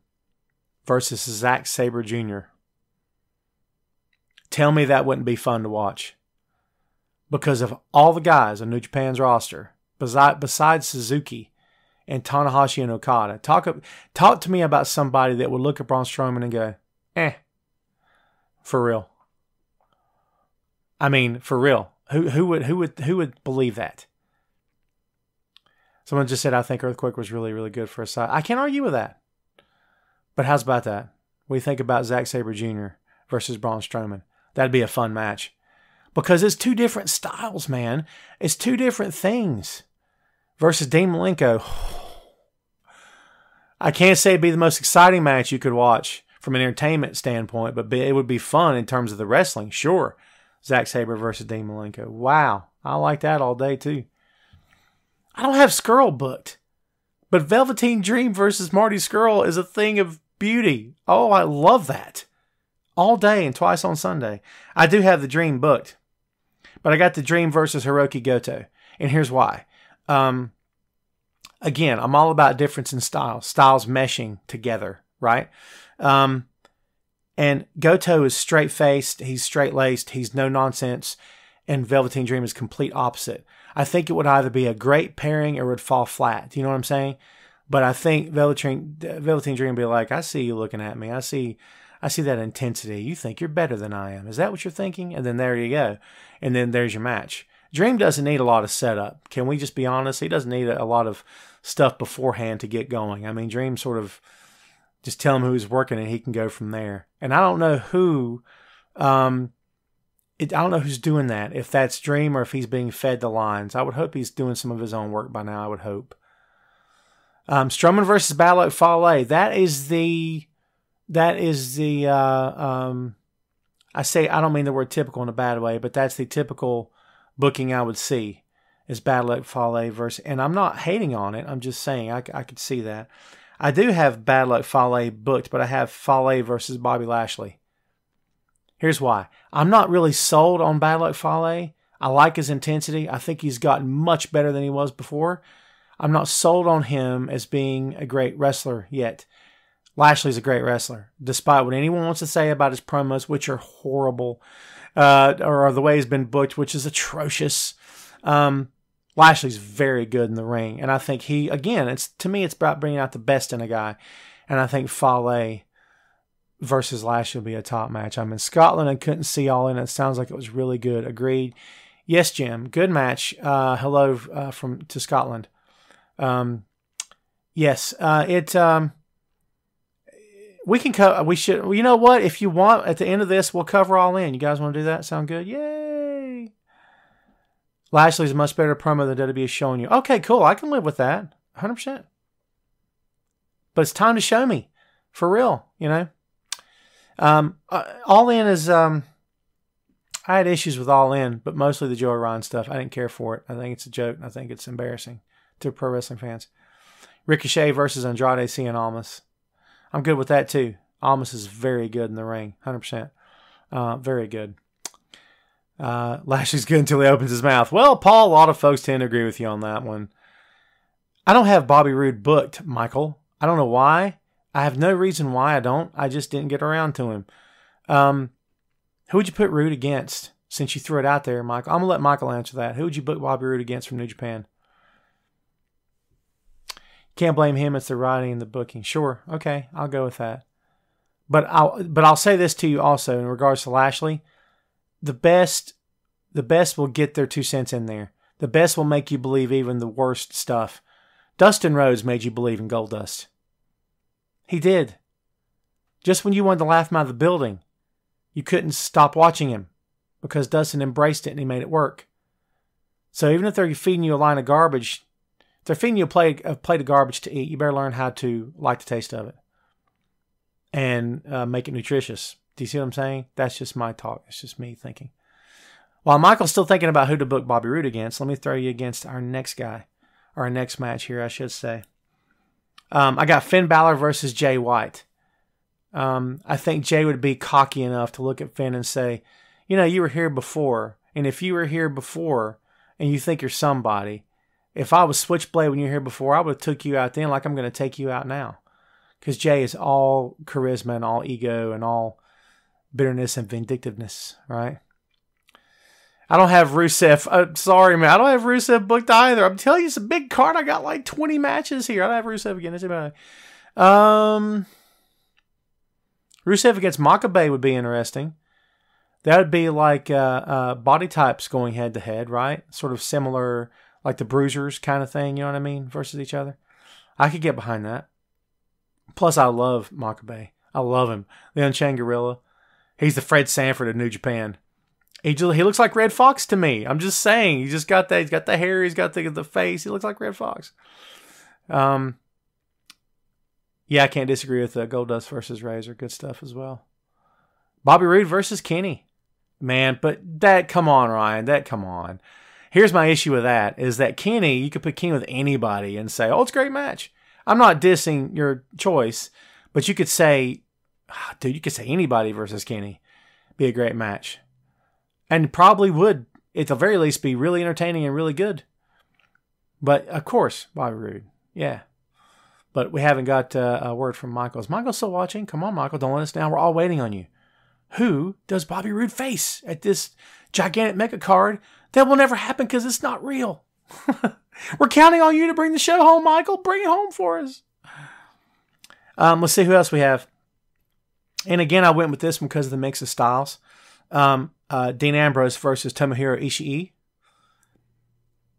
versus Zack Sabre Jr.? Tell me that wouldn't be fun to watch. Because of all the guys on New Japan's roster, besides Suzuki and Tanahashi and Okada, talk to me about somebody that would look at Braun Strowman and go, for real. I mean, for real. Who would believe that? Someone just said, I think Earthquake was really, really good for a side. I can't argue with that. But how's about that? What do you think about Zack Sabre Jr. versus Braun Strowman? That'd be a fun match. Because it's two different styles, man. It's two different things. Versus Dean Malenko. I can't say it'd be the most exciting match you could watch from an entertainment standpoint, but it would be fun in terms of the wrestling, sure. Zack Sabre versus Dean Malenko. Wow. I like that all day, too. I don't have Skrull booked. But Velveteen Dream versus Marty Skrull is a thing of beauty. Oh, I love that. All day and twice on Sunday. I do have the Dream booked. But I got the Dream versus Hiroki Goto. And here's why. Again, I'm all about difference in style. Styles meshing together, right? And Goto is straight-faced. He's straight-laced. He's no-nonsense. And Velveteen Dream is complete opposite. I think it would either be a great pairing or it would fall flat. Do you know what I'm saying? But I think Velveteen Dream will be like, I see you looking at me. I see that intensity. You think you're better than I am. Is that what you're thinking? And then there you go. And then there's your match. Dream doesn't need a lot of setup. Can we just be honest? He doesn't need a lot of stuff beforehand to get going. I mean, Dream sort of just tell him who's working and he can go from there. And I don't know who, I don't know who's doing that. If that's Dream or if he's being fed the lines. I would hope he's doing some of his own work by now. I would hope. Strowman versus Bad Luck Fale. That is the I don't mean the word typical in a bad way, but that's the typical booking I would see is Bad Luck Fale versus, and I'm not hating on it. I'm just saying I could see that. I do have Bad Luck Fale booked, but I have Fale versus Bobby Lashley. Here's why. I'm not really sold on Bad Luck Fale. I like his intensity. I think he's gotten much better than he was before. I'm not sold on him as being a great wrestler yet. Lashley's a great wrestler, despite what anyone wants to say about his promos, which are horrible, or the way he's been booked, which is atrocious. Lashley's very good in the ring, and I think to me, it's about bringing out the best in a guy, and I think Fale versus Lashley will be a top match. I'm in Scotland and couldn't see All In. It sounds like it was really good. Agreed. Yes, Jim. Good match. Hello to Scotland. Yes, we can we should, you know what? If you want, at the end of this, we'll cover All In. You guys want to do that? Sound good? Yay! Lashley's a much better promo than WWE is showing you. Okay, cool. I can live with that. 100%. But it's time to show me. For real, you know? All In is, I had issues with All In, but mostly the Joey Ryan stuff. I didn't care for it. I think it's a joke. I think it's embarrassing to pro wrestling fans. Ricochet versus Andrade Cien Almas. I'm good with that too. Almas is very good in the ring. 100%. Very good. Lashley's good until he opens his mouth. Well, Paul, a lot of folks tend to agree with you on that one. I don't have Bobby Roode booked, Michael. I don't know why. I have no reason why I don't. I just didn't get around to him. Who would you put Roode against? Since you threw it out there, Michael. I'm going to let Michael answer that. Who would you book Bobby Roode against from New Japan? Can't blame him. It's the writing and the booking. Sure. Okay. I'll go with that. But I'll say this to you also in regards to Lashley. The best will get their 2 cents in there. The best will make you believe even the worst stuff. Dustin Rhodes made you believe in Goldust. He did. Just when you wanted to laugh him out of the building, you couldn't stop watching him because Dustin embraced it and he made it work. So even if they're feeding you a line of garbage, if they're feeding you a plate of garbage to eat, you better learn how to like the taste of it and make it nutritious. Do you see what I'm saying? That's just my talk. It's just me thinking. While Michael's still thinking about who to book Bobby Roode against, let me throw you against our next guy, or our next match here, I should say. I got Finn Balor versus Jay White. I think Jay would be cocky enough to look at Finn and say, you know, you were here before, and if you were here before and you think you're somebody, if I was Switchblade when you were here before, I would have took you out then like I'm going to take you out now. Because Jay is all charisma and all ego and all bitterness and vindictiveness, right? I don't have Rusev. Sorry, man. I don't have Rusev booked either. I'm telling you, it's a big card. I got like 20 matches here. I don't have Rusev against anybody. Rusev against Makabe would be interesting. That would be like body types going head to head, right? Sort of similar, like the Bruisers kind of thing, you know what I mean? Versus each other. I could get behind that. Plus, I love Makabe. I love him. The Unchained Gorilla. He's the Fred Sanford of New Japan. He looks like Red Fox to me. I'm just saying. He's just got that. He's got the hair. He's got the face. He looks like Red Fox. Yeah, I can't disagree with Goldust versus Razor. Good stuff as well. Bobby Roode versus Kenny. Man, but come on, Ryan. Come on. Here's my issue with that, is that Kenny, you could put Kenny with anybody and say, oh, it's a great match. I'm not dissing your choice, but you could say, dude, you could say anybody versus Kenny. Be a great match. And probably would, at the very least, be really entertaining and really good. But, of course, Bobby Roode. Yeah. But we haven't got a word from Michael. Is Michael still watching? Come on, Michael. Don't let us down. We're all waiting on you. Who does Bobby Roode face at this gigantic mega card that will never happen because it's not real? We're counting on you to bring the show home, Michael. Bring it home for us. Let's see who else we have. And again, I went with this one because of the mix of styles. Dean Ambrose versus Tomohiro Ishii.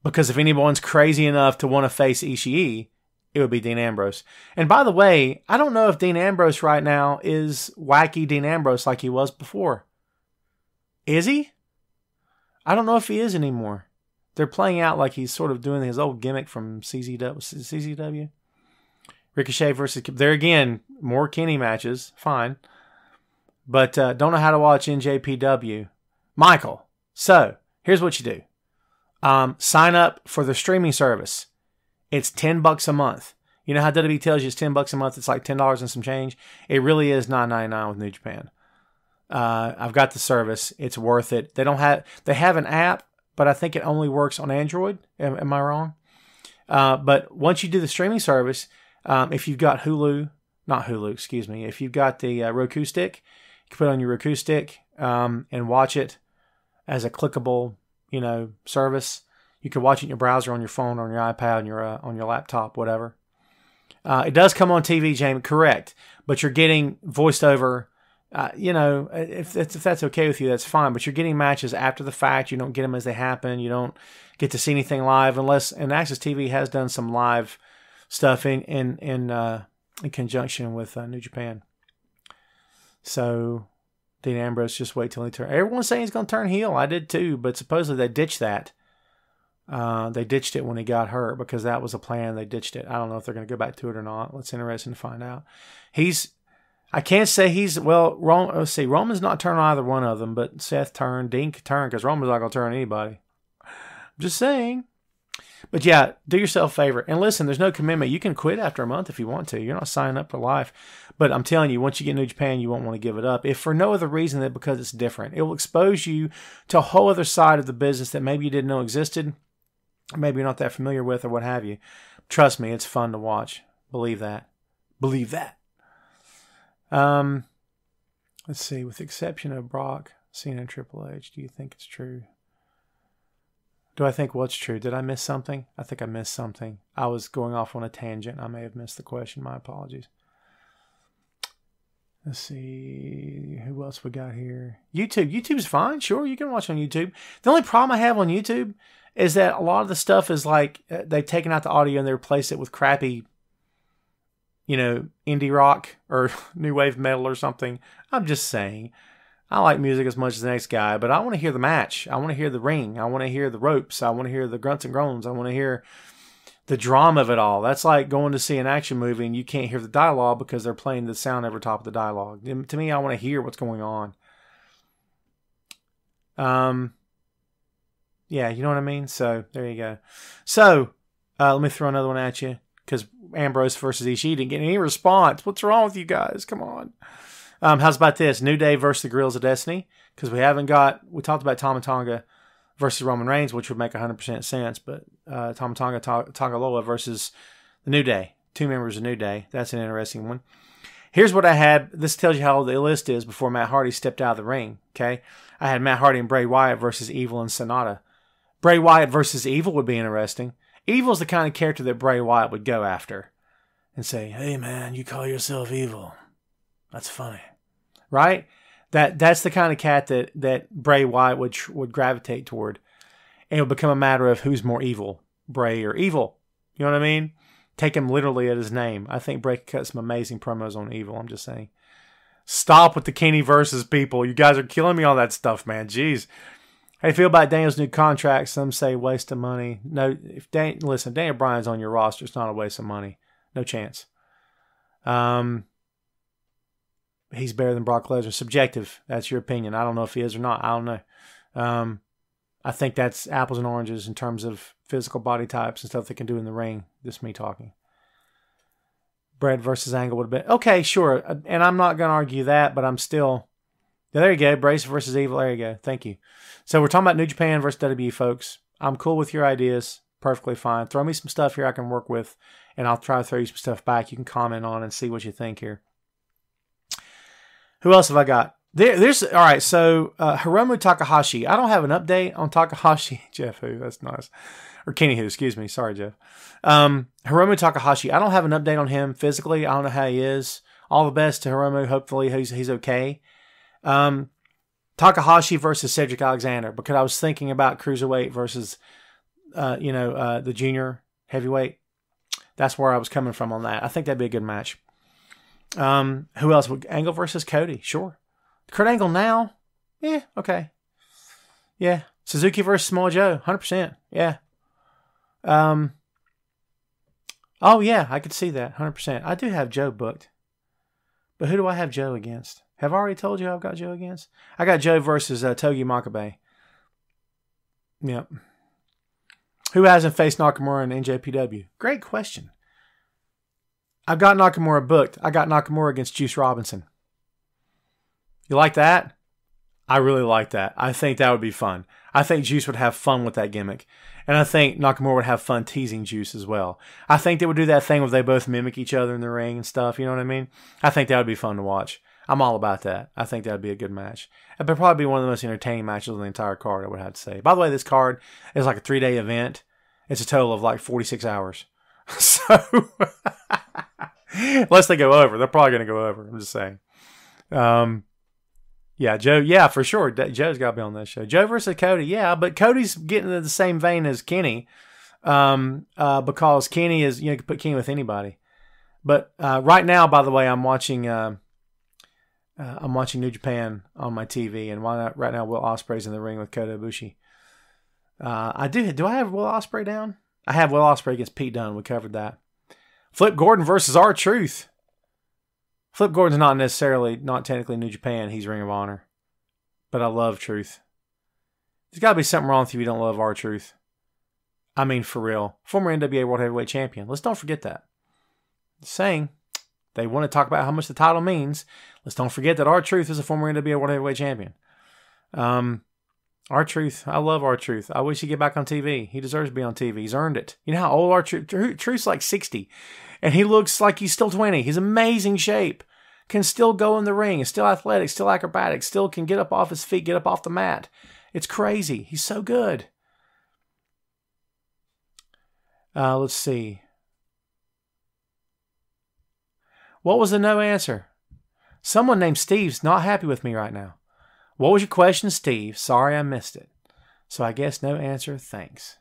Because if anyone's crazy enough to want to face Ishii, it would be Dean Ambrose. And by the way, I don't know if Dean Ambrose right now is wacky Dean Ambrose like he was before. Is he? I don't know if he is anymore. They're playing out like he's sort of doing his old gimmick from CZW. Ricochet versus... There again, more Kenny matches. Fine. But don't know how to watch NJPW. Michael, so here's what you do. Sign up for the streaming service. It's $10 a month. You know how WWE tells you it's $10 a month? It's like $10 and some change. It really is $9.99 with New Japan. I've got the service. It's worth it. They have an app, but I think it only works on Android. Am I wrong? But once you do the streaming service, if you've got if you've got the Roku stick, you can put it on your Roku stick and watch it as a clickable, service. You can watch it in your browser, on your phone, on your iPad, on your laptop, whatever. It does come on TV, Jamie, correct? But you're getting voiced over. If that's okay with you, that's fine. But you're getting matches after the fact. You don't get them as they happen. You don't get to see anything live unless. And Access TV has done some live stuff in conjunction with New Japan. So Dean Ambrose, just wait till he turns. Everyone's saying he's going to turn heel. I did too, but supposedly they ditched that. They ditched it when he got hurt because that was a plan. They ditched it. I don't know if they're going to go back to it or not. It's interesting to find out. I can't say let's see, Roman's not turned either one of them, but Seth turned, Dean could turn because Roman's not going to turn anybody. I'm just saying. But yeah, do yourself a favor. And listen, there's no commitment. You can quit after a month if you want to. You're not signing up for life. But I'm telling you, once you get New Japan, you won't want to give it up. If for no other reason than because it's different. It will expose you to a whole other side of the business that maybe you didn't know existed. Or maybe you're not that familiar with or what have you. Trust me, it's fun to watch. Believe that. Believe that. Let's see. With the exception of Brock, Cena, and Triple H, do you think it's true? Do I think what's true? Did I miss something? I think I missed something. I was going off on a tangent. I may have missed the question. My apologies. Let's see. Who else we got here? YouTube. YouTube's fine. Sure, you can watch on YouTube. The only problem I have on YouTube is that a lot of the stuff is like they've taken out the audio and they replaced it with crappy, indie rock or new wave metal or something. I'm just saying. I like music as much as the next guy, but I want to hear the match. I want to hear the ring. I want to hear the ropes. I want to hear the grunts and groans. I want to hear the drama of it all. That's like going to see an action movie and you can't hear the dialogue because they're playing the sound over top of the dialogue. To me, I want to hear what's going on. Yeah, you know what I mean? So, there you go. So, let me throw another one at you because Ambrose versus Ishii didn't get any response. What's wrong with you guys? Come on. How's about this? New Day versus the Guerrillas of Destiny? Because we talked about Tama Tonga versus Roman Reigns, which would make 100% sense, but Tama Tonga Tangaloa versus the New Day. 2 members of New Day. That's an interesting one. Here's what I had. This tells you how old the list is before Matt Hardy stepped out of the ring. Okay, I had Matt Hardy and Bray Wyatt versus Evil and Sonata. Bray Wyatt versus Evil would be interesting. Evil's the kind of character that Bray Wyatt would go after and say, "Hey man, you call yourself Evil. That's funny." Right? That's the kind of cat that Bray Wyatt would gravitate toward. And it would become a matter of who's more evil, Bray or Evil. You know what I mean? Take him literally at his name. I think Bray could cut some amazing promos on Evil. I'm just saying. Stop with the Kenny versus people. You guys are killing me on that stuff, man. Jeez. How do you feel about Daniel's new contract? Some say waste of money. No, listen, Daniel Bryan's on your roster. It's not a waste of money. No chance. He's better than Brock Lesnar. Subjective. That's your opinion. I don't know if he is or not. I don't know. I think that's apples and oranges in terms of physical body types and stuff they can do in the ring. Just me talking. Brett versus Angle would have been... Okay, sure. And I'm not going to argue that, but I'm still... Yeah, there you go. Brace versus Evil. There you go. Thank you. So we're talking about New Japan versus WWE, folks. I'm cool with your ideas. Perfectly fine. Throw me some stuff here I can work with, and I'll try to throw you some stuff back you can comment on and see what you think here. Who else have I got? There's all right. So Hiromu Takahashi. I don't have an update on Takahashi. Jeff, who? That's nice. Or Kenny, who? Excuse me. Sorry, Jeff. Hiromu Takahashi. I don't have an update on him physically. I don't know how he is. All the best to Hiromu. Hopefully he's okay. Takahashi versus Cedric Alexander, because I was thinking about cruiserweight versus the junior heavyweight. That's where I was coming from on that. I think that'd be a good match. Who else? Angle versus Cody. Sure. Kurt Angle now? Yeah, okay. Yeah. Suzuki versus Samoa Joe. 100%. Yeah. Oh, yeah, I could see that. 100%. I do have Joe booked. But who do I have Joe against? Have I already told you I've got Joe against? I got Joe versus Togi Makabe. Yep. Who hasn't faced Nakamura in NJPW? Great question. I've got Nakamura booked. I got Nakamura against Juice Robinson. You like that? I really like that. I think that would be fun. I think Juice would have fun with that gimmick. And I think Nakamura would have fun teasing Juice as well. I think they would do that thing where they both mimic each other in the ring and stuff. You know what I mean? I think that would be fun to watch. I'm all about that. I think that would be a good match. It would probably be one of the most entertaining matches on the entire card, I would have to say. By the way, this card is like a 3-day event. It's a total of like 46 hours. So, unless they go over. They're probably going to go over. I'm just saying. Yeah, Joe. Yeah, for sure. Joe's got to be on that show. Joe versus Cody. Yeah, but Cody's getting into the same vein as Kenny, because Kenny is, you can put Kenny with anybody. But right now, by the way, I'm watching New Japan on my TV, and right now Will Ospreay's in the ring with Kota Ibushi. Do I have Will Ospreay down? I have Will Ospreay against Pete Dunne. We covered that. Flip Gordon versus R-Truth. Flip Gordon's not technically New Japan. He's Ring of Honor. But I love Truth. There's got to be something wrong with you if you don't love R-Truth. I mean, for real. Former NWA World Heavyweight Champion. Let's don't forget that. Just saying. They want to talk about how much the title means. Let's don't forget that R-Truth is a former NWA World Heavyweight Champion. R-Truth. I love R-Truth. I wish he'd get back on TV. He deserves to be on TV. He's earned it. You know how old Truth's like 60. And he looks like he's still 20. He's amazing shape. Can still go in the ring. Is still athletic. Still acrobatic. Still can get up off his feet. Get up off the mat. It's crazy. He's so good. Let's see. What was the no answer? Someone named Steve's not happy with me right now. What was your question, Steve? Sorry I missed it. So I guess no answer. Thanks.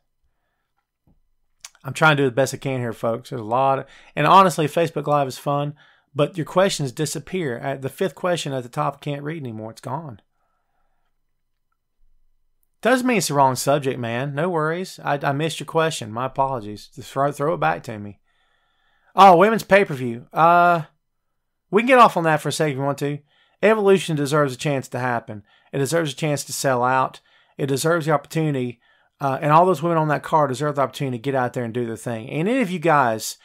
I'm trying to do the best I can here, folks. There's a lot. And honestly, Facebook Live is fun, but your questions disappear. The fifth question at the top, I can't read anymore. It's gone. Doesn't mean it's the wrong subject, man. No worries. I missed your question. My apologies. Just throw it back to me. Oh, women's pay-per-view. We can get off on that for a second if you want to. Evolution deserves a chance to happen. It deserves a chance to sell out. It deserves the opportunity. And all those women on that card deserve the opportunity to get out there and do their thing. And any of you guys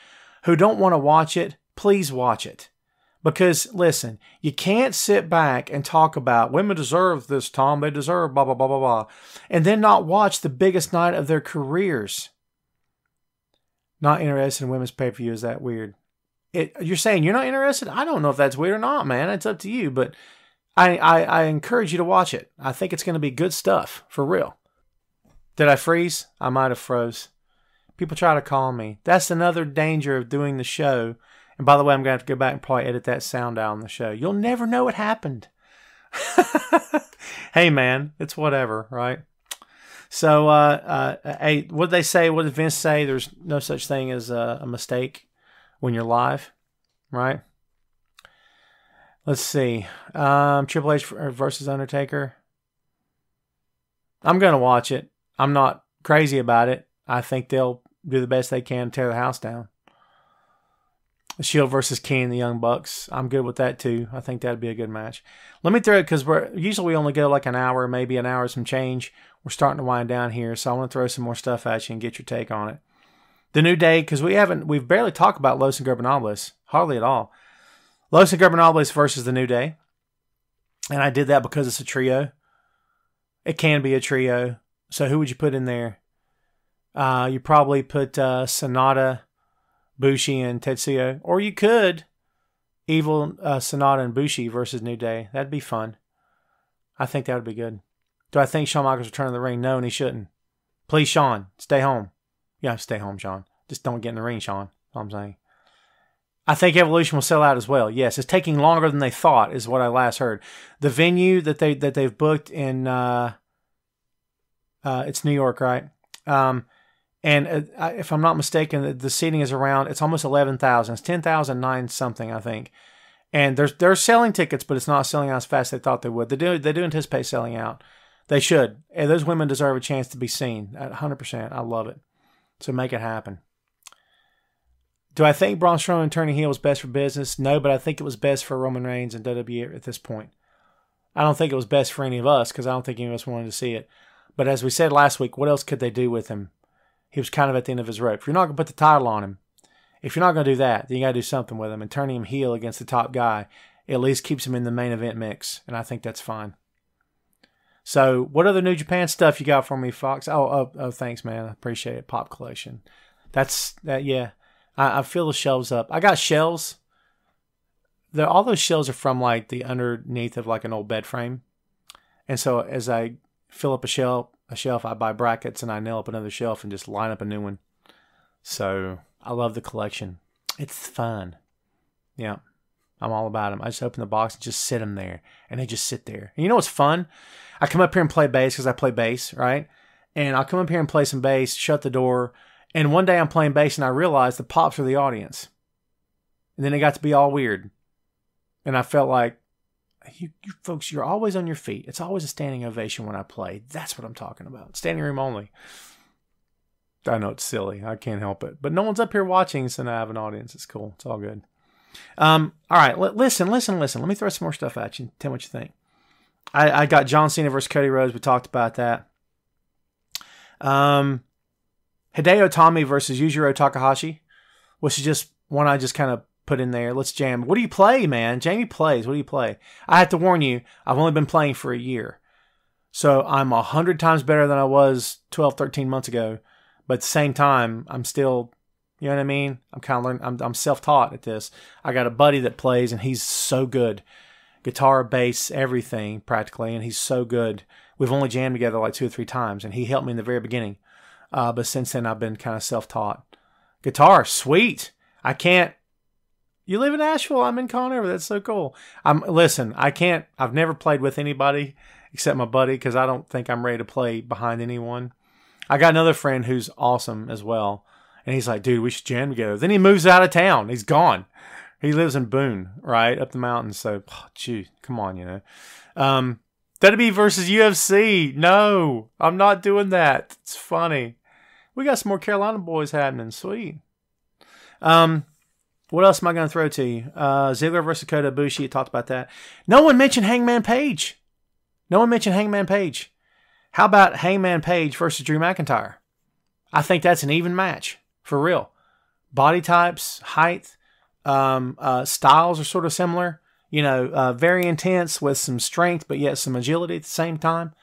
who don't want to watch it, please watch it. Because, listen, you can't sit back and talk about women deserve this, Tom. They deserve blah, blah, blah, blah, blah. And then not watch the biggest night of their careers. Not interested in women's pay-per-view. Is that weird? You're saying you're not interested? I don't know if that's weird or not, man. It's up to you. But I encourage you to watch it. I think it's going to be good stuff, for real. Did I freeze? I might have froze. People try to call me. That's another danger of doing the show. And by the way, I'm going to have to go back and probably edit that sound out on the show. You'll never know what happened. Hey, man, it's whatever, right? So, hey, what did they say? What did Vince say? There's no such thing as a mistake when you're live, right? Let's see. Triple H versus Undertaker. I'm going to watch it. I'm not crazy about it. I think they'll do the best they can to tear the house down. The Shield versus King and the Young Bucks. I'm good with that too. I think that'd be a good match. Let me throw it because we only go like an hour, maybe an hour some change. We're starting to wind down here, so I want to throw some more stuff at you and get your take on it. The New Day, because we've barely talked about Los Ingobernables, hardly at all. Los Ingobernables versus the New Day, and I did that because it's a trio. It can be a trio. So who would you put in there? You probably put Sonata, Bushi, and Tetsuya. Or you could Evil, Sonata, and Bushi versus New Day. That'd be fun. I think that would be good. Do I think Shawn Michaels return to the ring? No, and he shouldn't. Please, Shawn, stay home. Yeah, stay home, Shawn. Just don't get in the ring, Shawn. That's all I'm saying. I think Evolution will sell out as well. Yes, it's taking longer than they thought, is what I last heard. The venue that they've booked in it's New York, right? If I'm not mistaken, the seating is around. It's almost 11,000. It's 10,009 something, I think. And they're selling tickets, but it's not selling out as fast as they thought they would. They do anticipate selling out. They should. And those women deserve a chance to be seen. 100%. I love it. So make it happen. Do I think Braun Strowman turning heel was best for business? No, but I think it was best for Roman Reigns and WWE at this point. I don't think it was best for any of us because I don't think any of us wanted to see it. But as we said last week, what else could they do with him? He was kind of at the end of his rope. If you're not going to put the title on him, if you're not going to do that, then you got to do something with him. And turning him heel against the top guy at least keeps him in the main event mix. And I think that's fine. So what other New Japan stuff you got for me, Fox? Oh, thanks, man. I appreciate it. Pop collection. Yeah. I fill the shelves up. I got shelves. All those shelves are from like the underneath of like an old bed frame. And so as I fill up a shelf, I buy brackets and I nail up another shelf and just line up a new one. So I love the collection. It's fun. Yeah. I'm all about them. I just open the box and just sit them there. And they just sit there. And you know what's fun? I come up here and play bass because I play bass, right? And I'll come up here and play some bass, shut the door. And one day I'm playing bass and I realized the pops are the audience. And then it got to be all weird. And I felt like, you folks, you're always on your feet. It's always a standing ovation when I play. That's what I'm talking about. Standing room only. I know it's silly. I can't help it. But no one's up here watching, so now I have an audience. It's cool. It's all good. All right. Listen. Let me throw some more stuff at you and tell me what you think. I got John Cena versus Cody Rhodes. We talked about that. Hideo Itami versus Yujiro Takahashi, which is just one I just kind of put in there. Let's jam. What do you play, man? Jamie plays. What do you play? I have to warn you, I've only been playing for a year. So I'm 100 times better than I was 12, 13 months ago. But at the same time, I'm still, you know what I mean? I'm kind of learning. I'm self-taught at this. I got a buddy that plays, and he's so good. Guitar, bass, everything practically, and he's so good. We've only jammed together like 2 or 3 times, and he helped me in the very beginning. But since then, I've been kind of self-taught. Guitar, sweet. I can't. You live in Asheville. I'm in Conover. That's so cool. Listen, I can't. I've never played with anybody except my buddy because I don't think I'm ready to play behind anyone. I got another friend who's awesome as well. And he's like, dude, we should jam together. Then he moves out of town. He's gone. He lives in Boone, right? Up the mountains. So, gee, come on, you know. WWE versus UFC. No, I'm not doing that. It's funny. We got some more Carolina boys happening. Sweet. What else am I going to throw to you? Ziggler versus Kota Ibushi. Talked about that. No one mentioned Hangman Page. How about Hangman Page versus Drew McIntyre? I think that's an even match. For real. Body types, height, styles are sort of similar. You know, very intense with some strength, but yet some agility at the same time.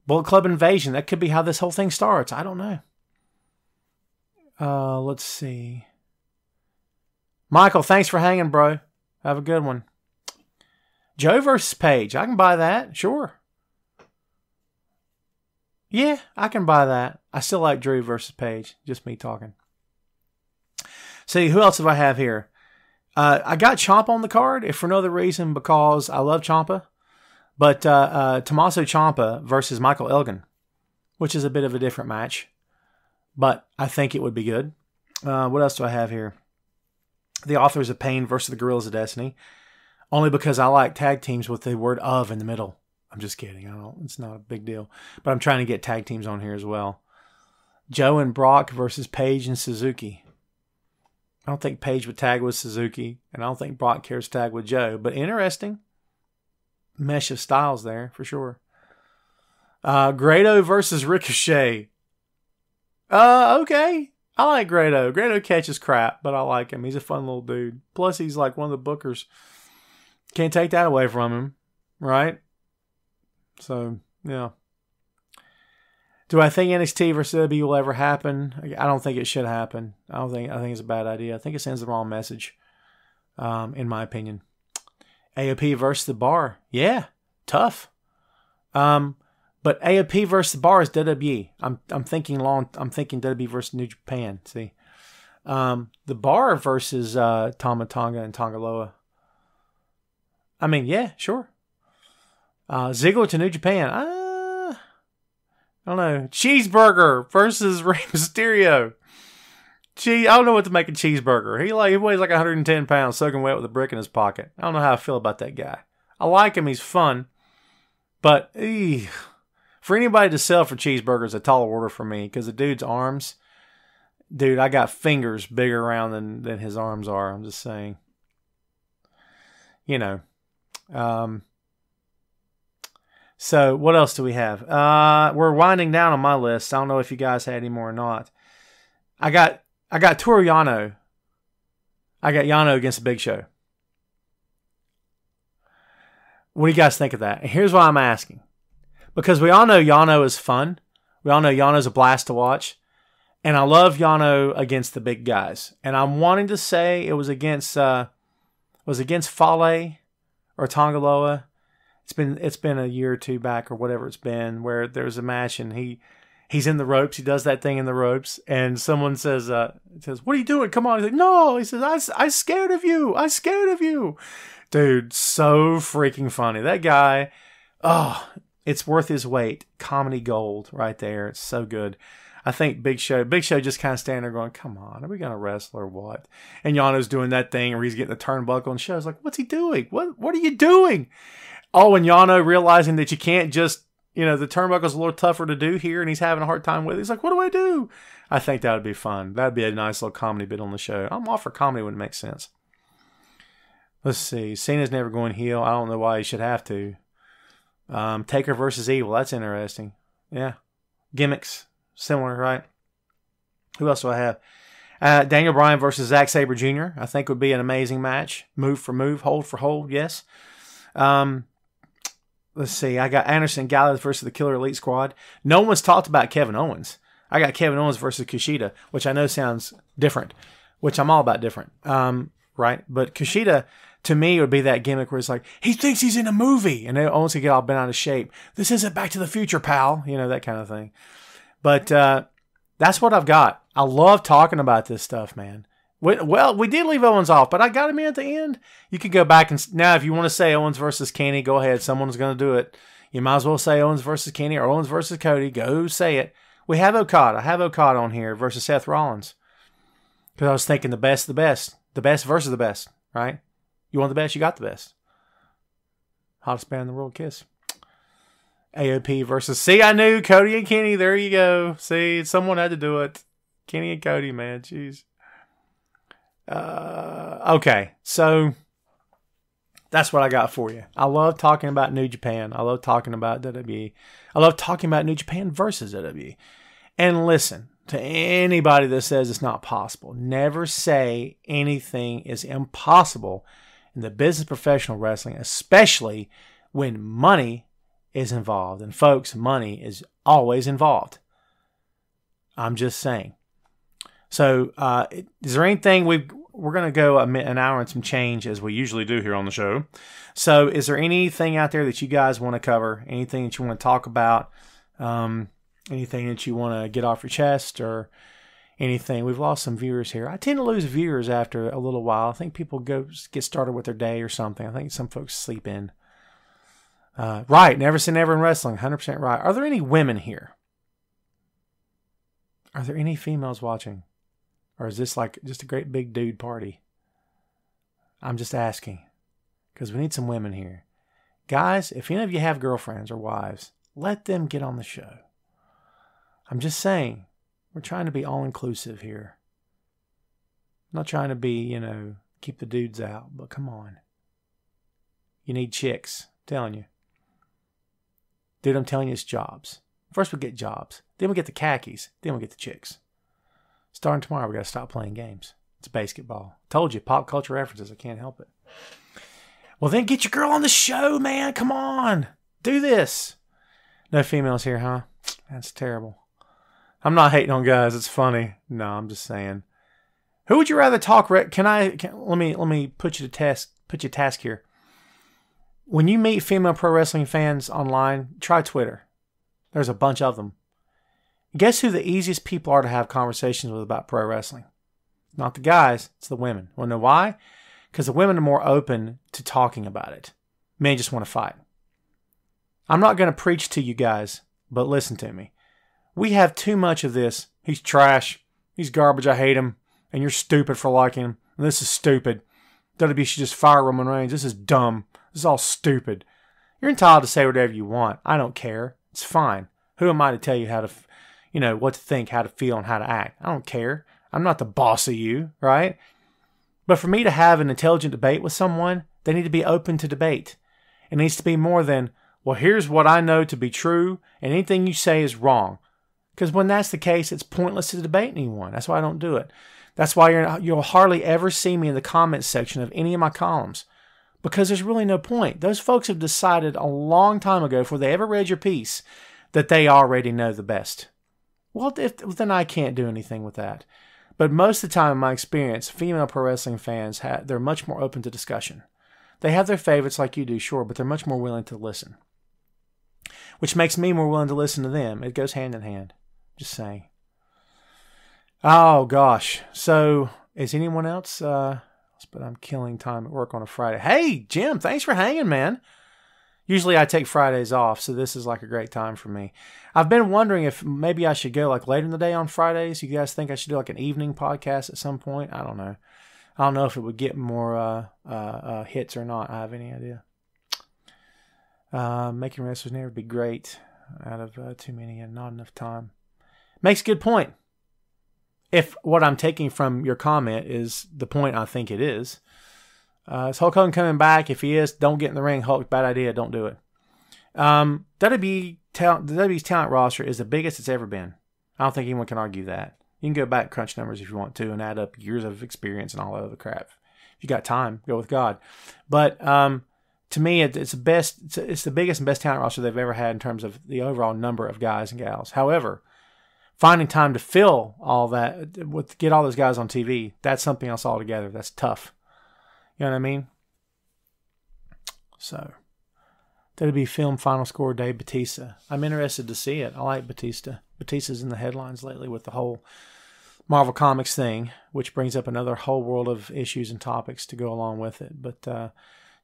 Bullet Club Invasion. That could be how this whole thing starts. I don't know. Let's see. Michael, thanks for hanging, bro. Have a good one. Joe versus Paige. I can buy that. Sure. Yeah, I can buy that. I still like Drew versus Paige. Just me talking. See, who else do I have here? I got Ciampa on the card, if for no other reason, because I love Ciampa. But Tommaso Ciampa versus Michael Elgin, which is a bit of a different match. But I think it would be good. What else do I have here? The Authors of Pain versus the Gorillas of Destiny. Only because I like tag teams with the word "of" in the middle. I'm just kidding. It's not a big deal. But I'm trying to get tag teams on here as well. Joe and Brock versus Paige and Suzuki. I don't think Paige would tag with Suzuki. And I don't think Brock cares to tag with Joe. But interesting. Mesh of styles there, for sure. Grado versus Ricochet. Okay. I like Grado. Grado catches crap, but I like him. He's a fun little dude. Plus, he's like one of the bookers. Can't take that away from him. Right? So, yeah. Do I think NXT versus WWE will ever happen? I don't think it should happen. I think it's a bad idea. I think it sends the wrong message, in my opinion. AOP versus The Bar. Yeah, tough. But AOP versus the Bar is WWE. I'm thinking WWE versus New Japan. See, the Bar versus Tama Tonga and Tonga Loa. I mean, yeah, sure. Ziggler to New Japan. I don't know. Cheeseburger versus Rey Mysterio. I don't know what to make of Cheeseburger. He weighs like 110 pounds, soaking wet with a brick in his pocket. I don't know how I feel about that guy. I like him. He's fun. But for anybody to sell for Cheeseburger is a tall order for me, because the dude's arms, dude, I got fingers bigger around than his arms are. I'm just saying. You know. So what else do we have? We're winding down on my list. I don't know if you guys had any more or not. I got Toru Yano. I got Yano against the Big Show. What do you guys think of that? And here's why I'm asking. Because we all know Yano is fun. We all know Yano's a blast to watch. And I love Yano against the big guys. And I'm wanting to say it was against Fale or Tonga Loa. It's been a year or two back or whatever it's been, where there's a match and he's in the ropes. He does that thing in the ropes, and someone says, "What are you doing? Come on!" He's like, "No." He says, "I scared of you. I scared of you." Dude, so freaking funny. That guy, oh, it's worth his weight. Comedy gold right there. It's so good. I think Big Show just kind of standing there going, "Come on, are we going to wrestle or what?" And Yano's doing that thing where he's getting the turnbuckle, and Show's like, "What's he doing? What are you doing?" Oh, and Yano realizing that you can't just, the turnbuckle's a little tougher to do here, and he's having a hard time with it. He's like, "What do I do?" I think that would be fun. That'd be a nice little comedy bit on the show. I'm all for comedy when it makes sense. Let's see. Cena's never going heel. I don't know why he should have to. Taker versus Evil. That's interesting. Yeah. Gimmicks. Similar, right? Who else do I have? Daniel Bryan versus Zack Sabre Jr. I think would be an amazing match. Move for move, hold for hold, yes. Let's see. I got Anderson Gallows versus the Killer Elite Squad. No one's talked about Kevin Owens. I got Kevin Owens versus Kushida, which I know sounds different, which I'm all about different. Right? But Kushida, to me, would be that gimmick where it's like, he thinks he's in a movie, and Owens could get all bent out of shape. This isn't Back to the Future, pal. That kind of thing. But that's what I've got. I love talking about this stuff, man. We did leave Owens off, but I got him in at the end. You could go back and now, if you want to say Owens versus Kenny, go ahead. Someone's going to do it. You might as well say Owens versus Kenny or Owens versus Cody. Go say it. We have Okada. I have Okada on here versus Seth Rollins, because I was thinking the best versus the best. Right? You want the best, you got the best. Hottest band in the world, Kiss. AOP versus. See, I knew Cody and Kenny. There you go. See, someone had to do it. Kenny and Cody, man. Jeez. Okay, so that's what I got for you. I love talking about New Japan. I love talking about WWE. I love talking about New Japan versus WWE. And listen, to anybody that says it's not possible, never say anything is impossible in the business of professional wrestling, especially when money is involved. And folks, money is always involved. I'm just saying. So, is there anything we're going to go an hour and some change, as we usually do here on the show. So, is there anything out there that you guys want to cover? Anything that you want to talk about? Anything that you want to get off your chest, or anything? We've lost some viewers here. I tend to lose viewers after a little while. I think people get started with their day or something. I think some folks sleep in. Right, never say never in wrestling. 100% right. Are there any women here? Are there any females watching? Or is this like just a great big dude party? I'm just asking, because we need some women here. Guys, if any of you have girlfriends or wives, let them get on the show. I'm just saying, we're trying to be all-inclusive here. I'm not trying to be, keep the dudes out, but come on. You need chicks, I'm telling you. Dude, I'm telling you, it's jobs. First we get jobs, then we get the khakis, then we get the chicks. Starting tomorrow, we got to stop playing games. It's basketball. Told you, pop culture references. I can't help it. Well, then get your girl on the show, man. Come on. Do this. No females here, huh? That's terrible. I'm not hating on guys. It's funny. No, I'm just saying. Who would you rather talk? Let me put you to task here. when you meet female pro wrestling fans online, try Twitter. There's a bunch of them. Guess who the easiest people are to have conversations with about pro wrestling? Not the guys, it's the women. Want to know why? Because the women are more open to talking about it. Men just want to fight. I'm not going to preach to you guys, but listen to me. We have too much of this. He's trash. He's garbage. I hate him. And you're stupid for liking him. And this is stupid. WWE should just fire Roman Reigns. This is dumb. This is all stupid. You're entitled to say whatever you want. I don't care. It's fine. Who am I to tell you how to, what to think, how to feel, and how to act? I don't care. I'm not the boss of you, right? But for me to have an intelligent debate with someone, they need to be open to debate. It needs to be more than, well, here's what I know to be true, and anything you say is wrong. Because when that's the case, it's pointless to debate anyone. That's why I don't do it. That's why you'll hardly ever see me in the comments section of any of my columns. Because there's really no point. Those folks have decided a long time ago, before they ever read your piece, that they already know the best. Well, then I can't do anything with that. But most of the time, in my experience, female pro wrestling fans, they're much more open to discussion. They have their favorites like you do, sure, but they're much more willing to listen. Which makes me more willing to listen to them. It goes hand in hand. Just saying. Oh, gosh. So, is anyone else? But I'm killing time at work on a Friday. Hey, Jim, thanks for hanging, man. Usually I take Fridays off, so this is like a great time for me. I've been wondering if maybe I should go like later in the day on Fridays. You guys think I should do like an evening podcast at some point? I don't know. I don't know if it would get more hits or not. I have any idea. Making wrestlers never be great out of too many and not enough time. Makes a good point. If what I'm taking from your comment is the point I think it is. Is Hulk Hogan coming back? If he is, don't get in the ring. Hulk, bad idea. Don't do it. WWE's talent roster is the biggest it's ever been. I don't think anyone can argue that. You can go back and crunch numbers if you want to and add up years of experience and all that other crap. If you got time, go with God. But to me, it's the best. It's the biggest and best talent roster they've ever had in terms of the overall number of guys and gals. However, finding time to fill all that, get all those guys on TV, that's something else altogether. That's tough. You know what I mean? So, WWE film final score Dave Batista. I'm interested to see it. I like Batista. Batista's in the headlines lately with the whole Marvel Comics thing, which brings up another whole world of issues and topics to go along with it. But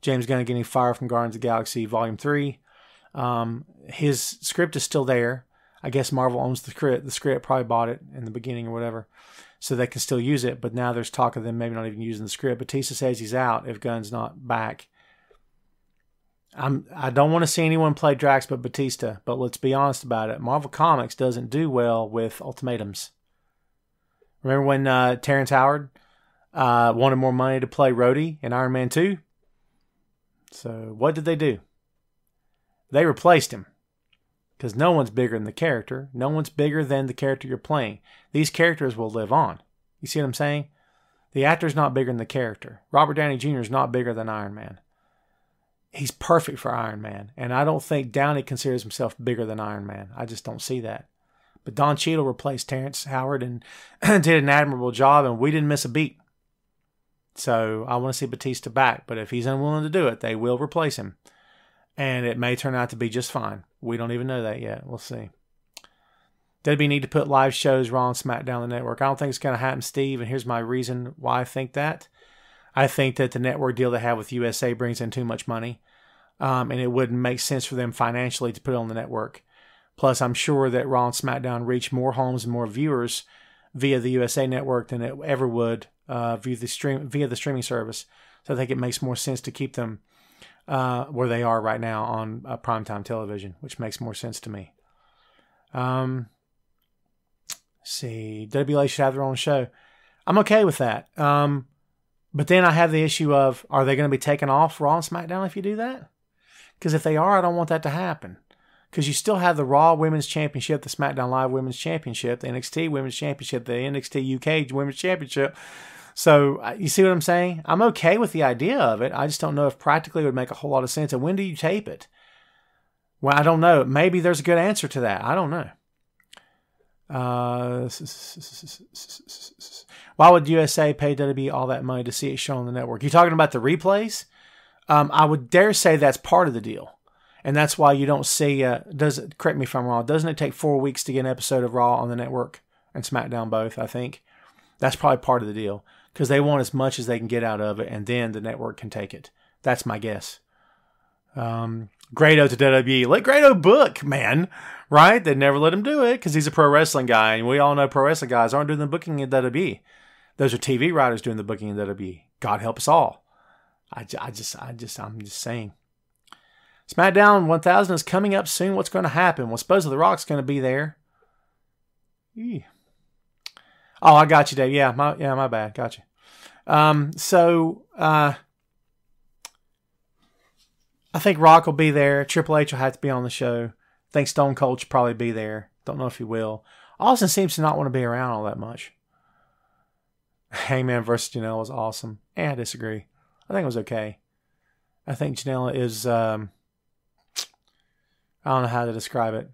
James Gunn getting fired from Guardians of the Galaxy Volume 3. His script is still there. I guess Marvel owns the script. The script probably bought it in the beginning or whatever, so they can still use it. But now there's talk of them maybe not even using the script. Batista says he's out if Gunn's not back. I don't want to see anyone play Drax but Batista, but let's be honest about it. Marvel Comics doesn't do well with ultimatums. Remember when Terrence Howard wanted more money to play Rhodey in Iron Man 2? So what did they do? They replaced him. Because no one's bigger than the character. No one's bigger than the character you're playing. These characters will live on. You see what I'm saying? The actor's not bigger than the character. Robert Downey Jr. is not bigger than Iron Man. He's perfect for Iron Man. And I don't think Downey considers himself bigger than Iron Man. I just don't see that. But Don Cheadle replaced Terrence Howard and did an admirable job, and we didn't miss a beat. So I want to see Batista back. But if he's unwilling to do it, they will replace him. And it may turn out to be just fine. We don't even know that yet. We'll see. WWE need to put live shows Raw and SmackDown on the network. I don't think it's going to happen, Steve, and here's my reason why I think that. I think that the network deal they have with USA brings in too much money, and it wouldn't make sense for them financially to put it on the network. Plus, I'm sure that Raw and SmackDown reach more homes and more viewers via the USA network than it ever would via the streaming service. So I think it makes more sense to keep them where they are right now on primetime television, which makes more sense to me. See, WWA should have their own show. I'm okay with that. But then I have the issue of, are they going to be taken off Raw and SmackDown if you do that? Because if they are, I don't want that to happen. Because you still have the Raw Women's Championship, the SmackDown Live Women's Championship, the NXT Women's Championship, the NXT UK Women's Championship. So you see what I'm saying? I'm okay with the idea of it. I just don't know if practically it would make a whole lot of sense. And when do you tape it? Well, I don't know. Maybe there's a good answer to that. I don't know. Why would USA pay WWE all that money to see it shown on the network? You talking about the replays? I would dare say that's part of the deal. And that's why you don't see, correct me if I'm wrong, doesn't it take 4 weeks to get an episode of Raw on the network and SmackDown both, I think? That's probably part of the deal. Because they want as much as they can get out of it, and then the network can take it. That's my guess. Grado to WWE. Let Grado book, man. Right? They never let him do it because he's a pro wrestling guy. And we all know pro wrestling guys aren't doing the booking in WWE. Those are TV writers doing the booking in WWE. God help us all. I'm just saying. SmackDown 1000 is coming up soon. What's going to happen? Well, supposedly The Rock's going to be there. Eee. Oh, I got you, Dave. Yeah, my bad. Got you. I think Rock will be there. Triple H will have to be on the show. I think Stone Cold should probably be there. Don't know if he will. Austin seems to not want to be around all that much. Hangman versus Janela was awesome. I disagree. I think it was okay. I think Janela is, I don't know how to describe it.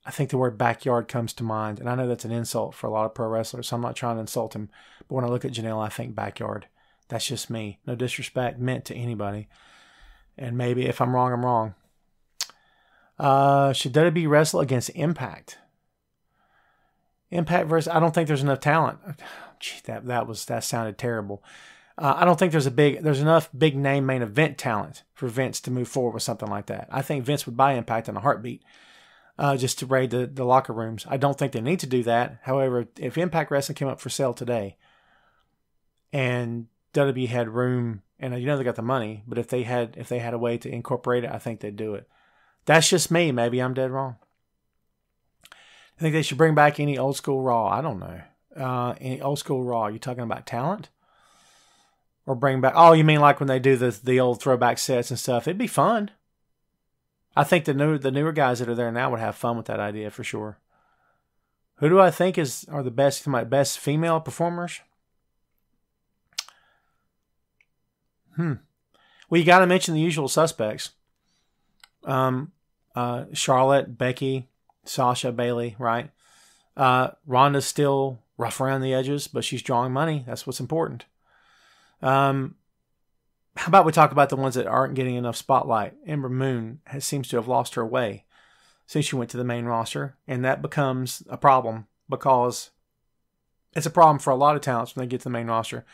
I think the word backyard comes to mind, and I know that's an insult for a lot of pro wrestlers, so I'm not trying to insult him. But when I look at Janela, I think backyard. That's just me. No disrespect meant to anybody. And maybe if I'm wrong, I'm wrong. Should WWE wrestle against Impact? Impact versus, I don't think there's enough talent. Gee, that sounded terrible. I don't think there's enough big name main event talent for Vince to move forward with something like that. I think Vince would buy Impact in a heartbeat. Just to raid the locker rooms. I don't think they need to do that. However, if Impact Wrestling came up for sale today and WWE had room, and you know they got the money, but if they had a way to incorporate it, I think they'd do it. That's just me. Maybe I'm dead wrong. I think they should bring back any old school Raw. I don't know. Any old school Raw. Are you talking about talent? Or bring back, oh, you mean like when they do the old throwback sets and stuff? It'd be fun. I think the newer guys that are there now would have fun with that idea for sure. Who do I think are the best female performers? Well, you got to mention the usual suspects. Charlotte, Becky, Sasha, Bayley, right? Ronda's still rough around the edges, but she's drawing money. That's what's important. How about we talk about the ones that aren't getting enough spotlight? Ember Moon seems to have lost her way since she went to the main roster, and that becomes a problem because it's a problem for a lot of talents when they get to the main roster.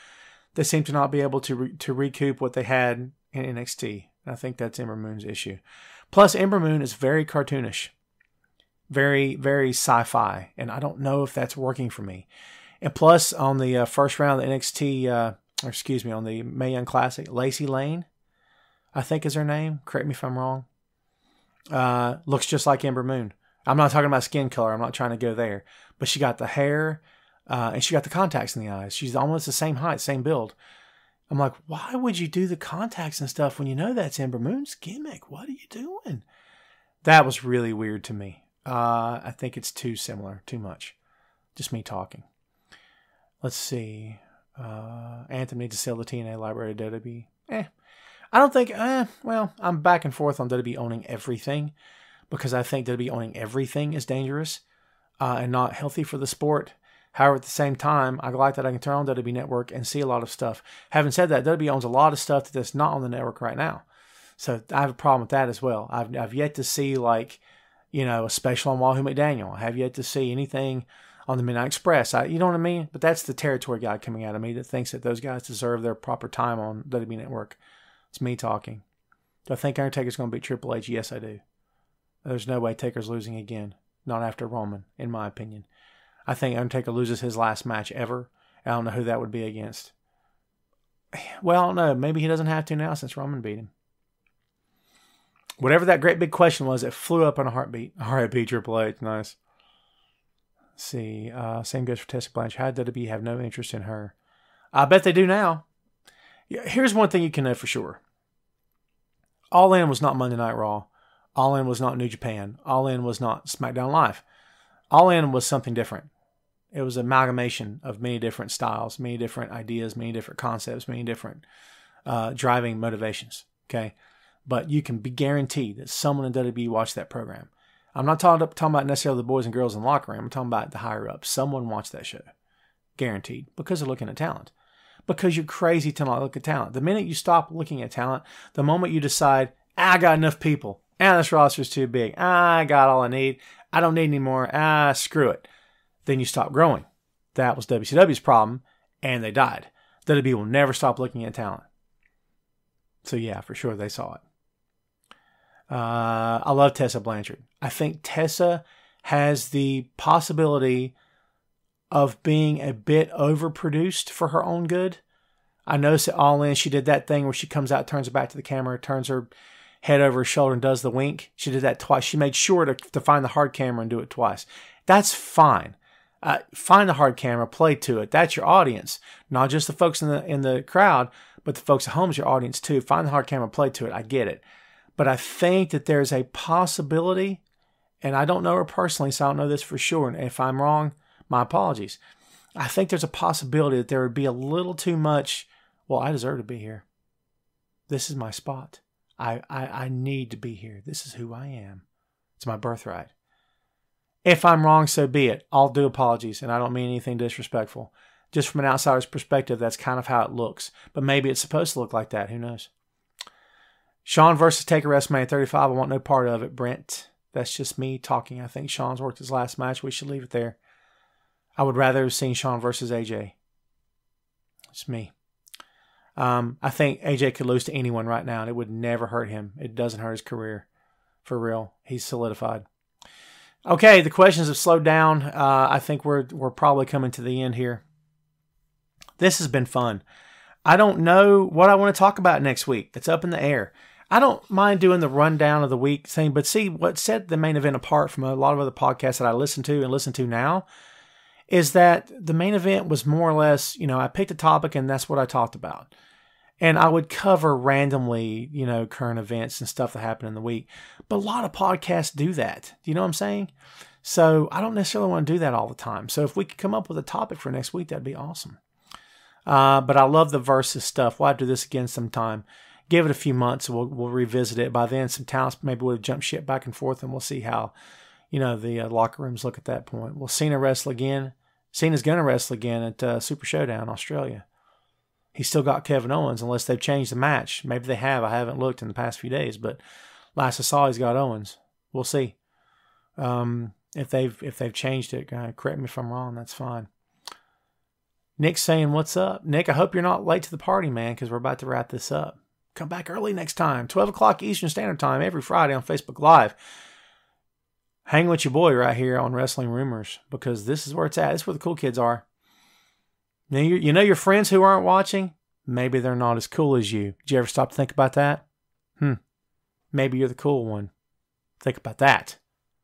They seem to not be able to recoup what they had in NXT. And I think that's Ember Moon's issue. Plus, Ember Moon is very cartoonish, very, very sci-fi, and I don't know if that's working for me. And plus, on the first round of the NXT... on the Mae Young Classic, Lacey Lane, I think is her name. Correct me if I'm wrong. Looks just like Ember Moon. I'm not talking about skin color. I'm not trying to go there. But she got the hair, and she got the contacts in the eyes. She's almost the same height, same build. I'm like, why would you do the contacts and stuff when you know that's Ember Moon's gimmick? What are you doing? That was really weird to me. I think it's too similar, too much. Just me talking. Let's see. Anthem needs to sell the TNA library to WWE. I don't think, well, I'm back and forth on WWE owning everything because I think WWE owning everything is dangerous and not healthy for the sport. However, at the same time, I like that I can turn on WWE Network and see a lot of stuff. Having said that, WWE owns a lot of stuff that's not on the network right now. So I have a problem with that as well. I've yet to see, like, a special on Wahoo McDaniel. I have yet to see anything on the Midnight Express. You know what I mean? But that's the territory guy coming out of me that thinks that those guys deserve their proper time on WWE Network. It's me talking. Do I think Undertaker's going to beat Triple H? Yes, I do. There's no way Taker's losing again. Not after Roman, in my opinion. I think Undertaker loses his last match ever. I don't know who that would be against. Well, I don't know. Maybe he doesn't have to now since Roman beat him. Whatever that great big question was, it flew up in a heartbeat. R.I.P. Triple H. Nice. Let's see. Same goes for Tessa Blanchard. How did WWE have no interest in her? I bet they do now. Here's one thing you can know for sure. All In was not Monday Night Raw. All In was not New Japan. All In was not SmackDown Live. All In was something different. It was an amalgamation of many different styles, many different ideas, many different concepts, many different driving motivations. Okay, but you can be guaranteed that someone in WWE watched that program. I'm not talking about necessarily the boys and girls in the locker room. I'm talking about the higher ups. Someone watched that show. Guaranteed. Because they're looking at talent. because you're crazy to not look at talent. The minute you stop looking at talent, the moment you decide, I got enough people. This roster's too big. I got all I need. I don't need any more. Screw it. Then you stop growing. That was WCW's problem, and they died. WWE will never stop looking at talent. So yeah, for sure they saw it. I love Tessa Blanchard. I think Tessa has the possibility of being a bit overproduced for her own good. I noticed at All In, she did that thing where she comes out, turns her back to the camera, turns her head over her shoulder and does the wink. She did that twice. She made sure to find the hard camera and do it twice. That's fine. Find the hard camera, play to it. That's your audience. Not just the folks in the crowd, but the folks at home is your audience too. Find the hard camera, play to it. I get it. But I think that there's a possibility, and I don't know her personally, so I don't know this for sure. And if I'm wrong, my apologies. I think there's a possibility that there would be a little too much, well, I deserve to be here. This is my spot. I need to be here. This is who I am. It's my birthright. If I'm wrong, so be it. I'll do apologies, and I don't mean anything disrespectful. Just from an outsider's perspective, that's kind of how it looks. But maybe it's supposed to look like that. Who knows? Shawn versus Taker WrestleMania 35. I want no part of it, Brent. That's just me talking. I think Shawn's worked his last match. We should leave it there. I would rather have seen Shawn versus AJ. It's me. I think AJ could lose to anyone right now, and it would never hurt him. It doesn't hurt his career. For real. He's solidified. Okay, the questions have slowed down. I think we're probably coming to the end here. This has been fun. I don't know what I want to talk about next week. It's up in the air. I don't mind doing the rundown of the week thing, but see, what set the main event apart from a lot of other podcasts that I listen to now is that the main event was more or less, I picked a topic and that's what I talked about. And I would cover randomly, current events and stuff that happened in the week. But a lot of podcasts do that. Do you know what I'm saying? So I don't necessarily want to do that all the time. So if we could come up with a topic for next week, that'd be awesome. But I love the versus stuff. We'll have to do this again sometime. Give it a few months. We'll revisit it. By then, some talents maybe we'll jump ship back and forth, and we'll see how, the locker rooms look at that point. Will Cena wrestle again? Cena's going to wrestle again at Super Showdown, Australia. He's still got Kevin Owens, unless they've changed the match. Maybe they have. I haven't looked in the past few days, but last I saw, he's got Owens. We'll see. If they've changed it, correct me if I'm wrong. That's fine. Nick's saying, what's up? Nick, I hope you're not late to the party, man, because we're about to wrap this up. Come back early next time, 12 o'clock Eastern Standard Time, every Friday on Facebook Live. Hang with your boy right here on Wrestling Rumors, because this is where it's at. This is where the cool kids are. Now, your friends who aren't watching, maybe they're not as cool as you. Did you ever stop to think about that? Maybe you're the cool one. Think about that.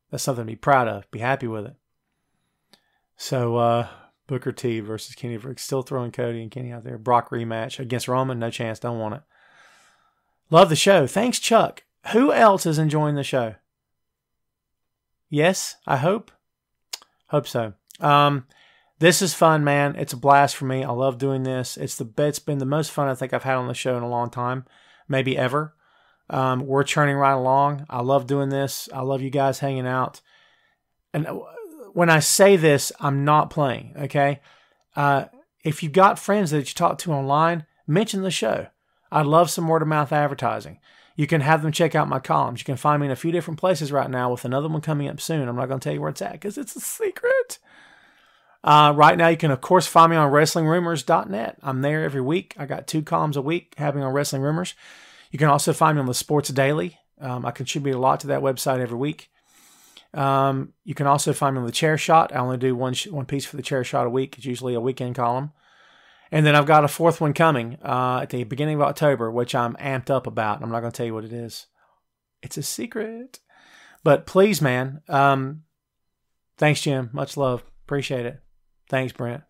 That's something to be proud of. Be happy with it. So, Booker T versus Kenny Brooks. Still throwing Cody and Kenny out there. Brock rematch against Roman. No chance. Don't want it. Love the show. Thanks, Chuck. Who else is enjoying the show? Yes, I hope. Hope so. This is fun, man. It's a blast for me. I love doing this. It's been the most fun I think I've had on the show in a long time, maybe ever. We're churning right along. I love doing this. I love you guys hanging out. And when I say this, I'm not playing, okay? If you've got friends that you talk to online, mention the show. I'd love some word-of-mouth advertising. You can have them check out my columns. You can find me in a few different places right now with another one coming up soon. I'm not going to tell you where it's at because it's a secret. Right now, you can, of course, find me on WrestlingRumors.net. I'm there every week. I got 2 columns a week happening on Wrestling Rumors. You can also find me on the Sports Daily. I contribute a lot to that website every week. You can also find me on the Chairshot. I only do one piece for the Chairshot a week. It's usually a weekend column. And then I've got a 4th one coming at the beginning of October, which I'm amped up about. I'm not going to tell you what it is. It's a secret. But please, man. Thanks, Jim. Much love. Appreciate it. Thanks, Brent.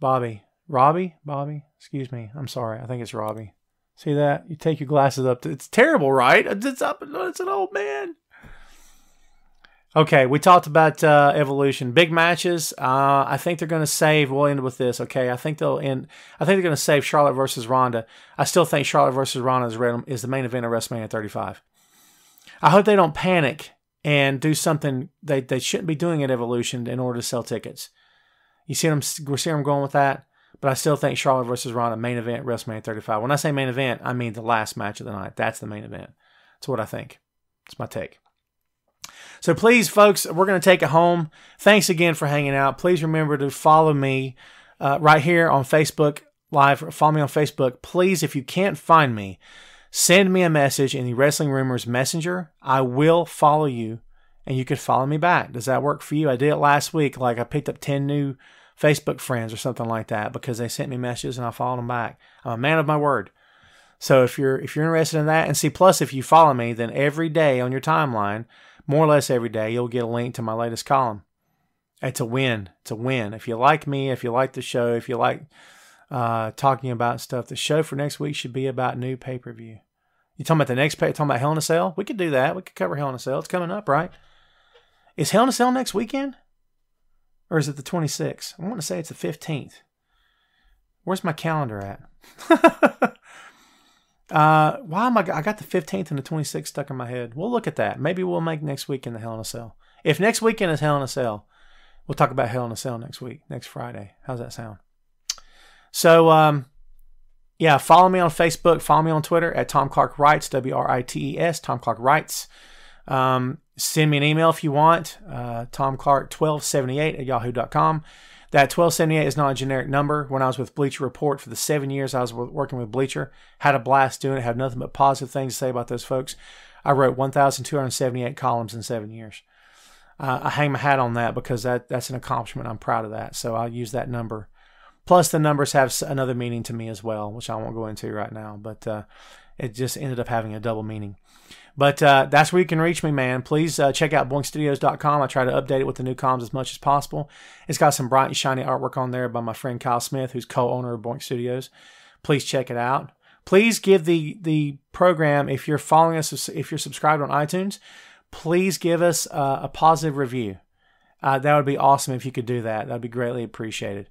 Robbie? Excuse me. I'm sorry. I think it's Robbie. See that? You take your glasses up. It's terrible, right? It's an old man. Okay, we talked about Evolution. Big matches. I think they're going to save. We'll end with this, okay? I think they're going to save Charlotte versus Ronda. I still think Charlotte versus Ronda is the main event of WrestleMania 35. I hope they don't panic and do something they shouldn't be doing at Evolution in order to sell tickets. You see where I'm going with that? But I still think Charlotte versus Ronda main event WrestleMania 35. When I say main event, I mean the last match of the night. That's the main event. That's what I think. It's my take. So please, folks, we're going to take it home. Thanks again for hanging out. Please remember to follow me right here on Facebook Live. Follow me on Facebook. Please, if you can't find me, send me a message in the Wrestling Rumors Messenger. I will follow you, and you can follow me back. Does that work for you? I did it last week. Like, I picked up 10 new Facebook friends or something like that because they sent me messages and I followed them back. I'm a man of my word. So if you're interested in that, and see, plus if you follow me, then every day on your timeline, more or less every day, you'll get a link to my latest column. It's a win. It's a win. If you like me, if you like the show, if you like talking about stuff, the show for next week should be about new pay-per-view. You talking about the next talking about Hell in a Cell? We could do that. We could cover Hell in a Cell. It's coming up, right? Is Hell in a Cell next weekend? Or is it the 26th? I want to say it's the 15th. Where's my calendar at? Why am I got the 15th and the 26th stuck in my head. We'll look at that. Maybe we'll make next weekend the Hell in a Cell. If next weekend is Hell in a Cell, we'll talk about Hell in a Cell next week, next Friday. How's that sound? So, yeah, follow me on Facebook. Follow me on Twitter at Tom Clark Writes, WRITES, Tom Clark Writes. Send me an email if you want, tomclark1278@yahoo.com. That 1278 is not a generic number. When I was with Bleacher Report for the 7 years I was working with Bleacher, had a blast doing it, had nothing but positive things to say about those folks. I wrote 1,278 columns in 7 years. I hang my hat on that because that's an accomplishment. I'm proud of that. So I'll use that number. Plus the numbers have another meaning to me as well, which I won't go into right now. But it just ended up having a double meaning. But that's where you can reach me, man. Please check out boinkstudios.com. I try to update it with the new columns as much as possible. It's got some bright and shiny artwork on there by my friend Kyle Smith, who's co-owner of Boink Studios. Please check it out. Please give the program, if you're following us, if you're subscribed on iTunes, please give us a positive review. That would be awesome if you could do that. That would be greatly appreciated.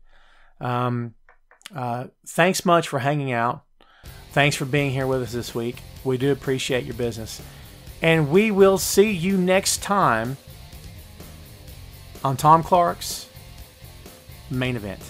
Thanks much for hanging out. Thanks for being here with us this week. We do appreciate your business. And we will see you next time on Tom Clark's Main Event.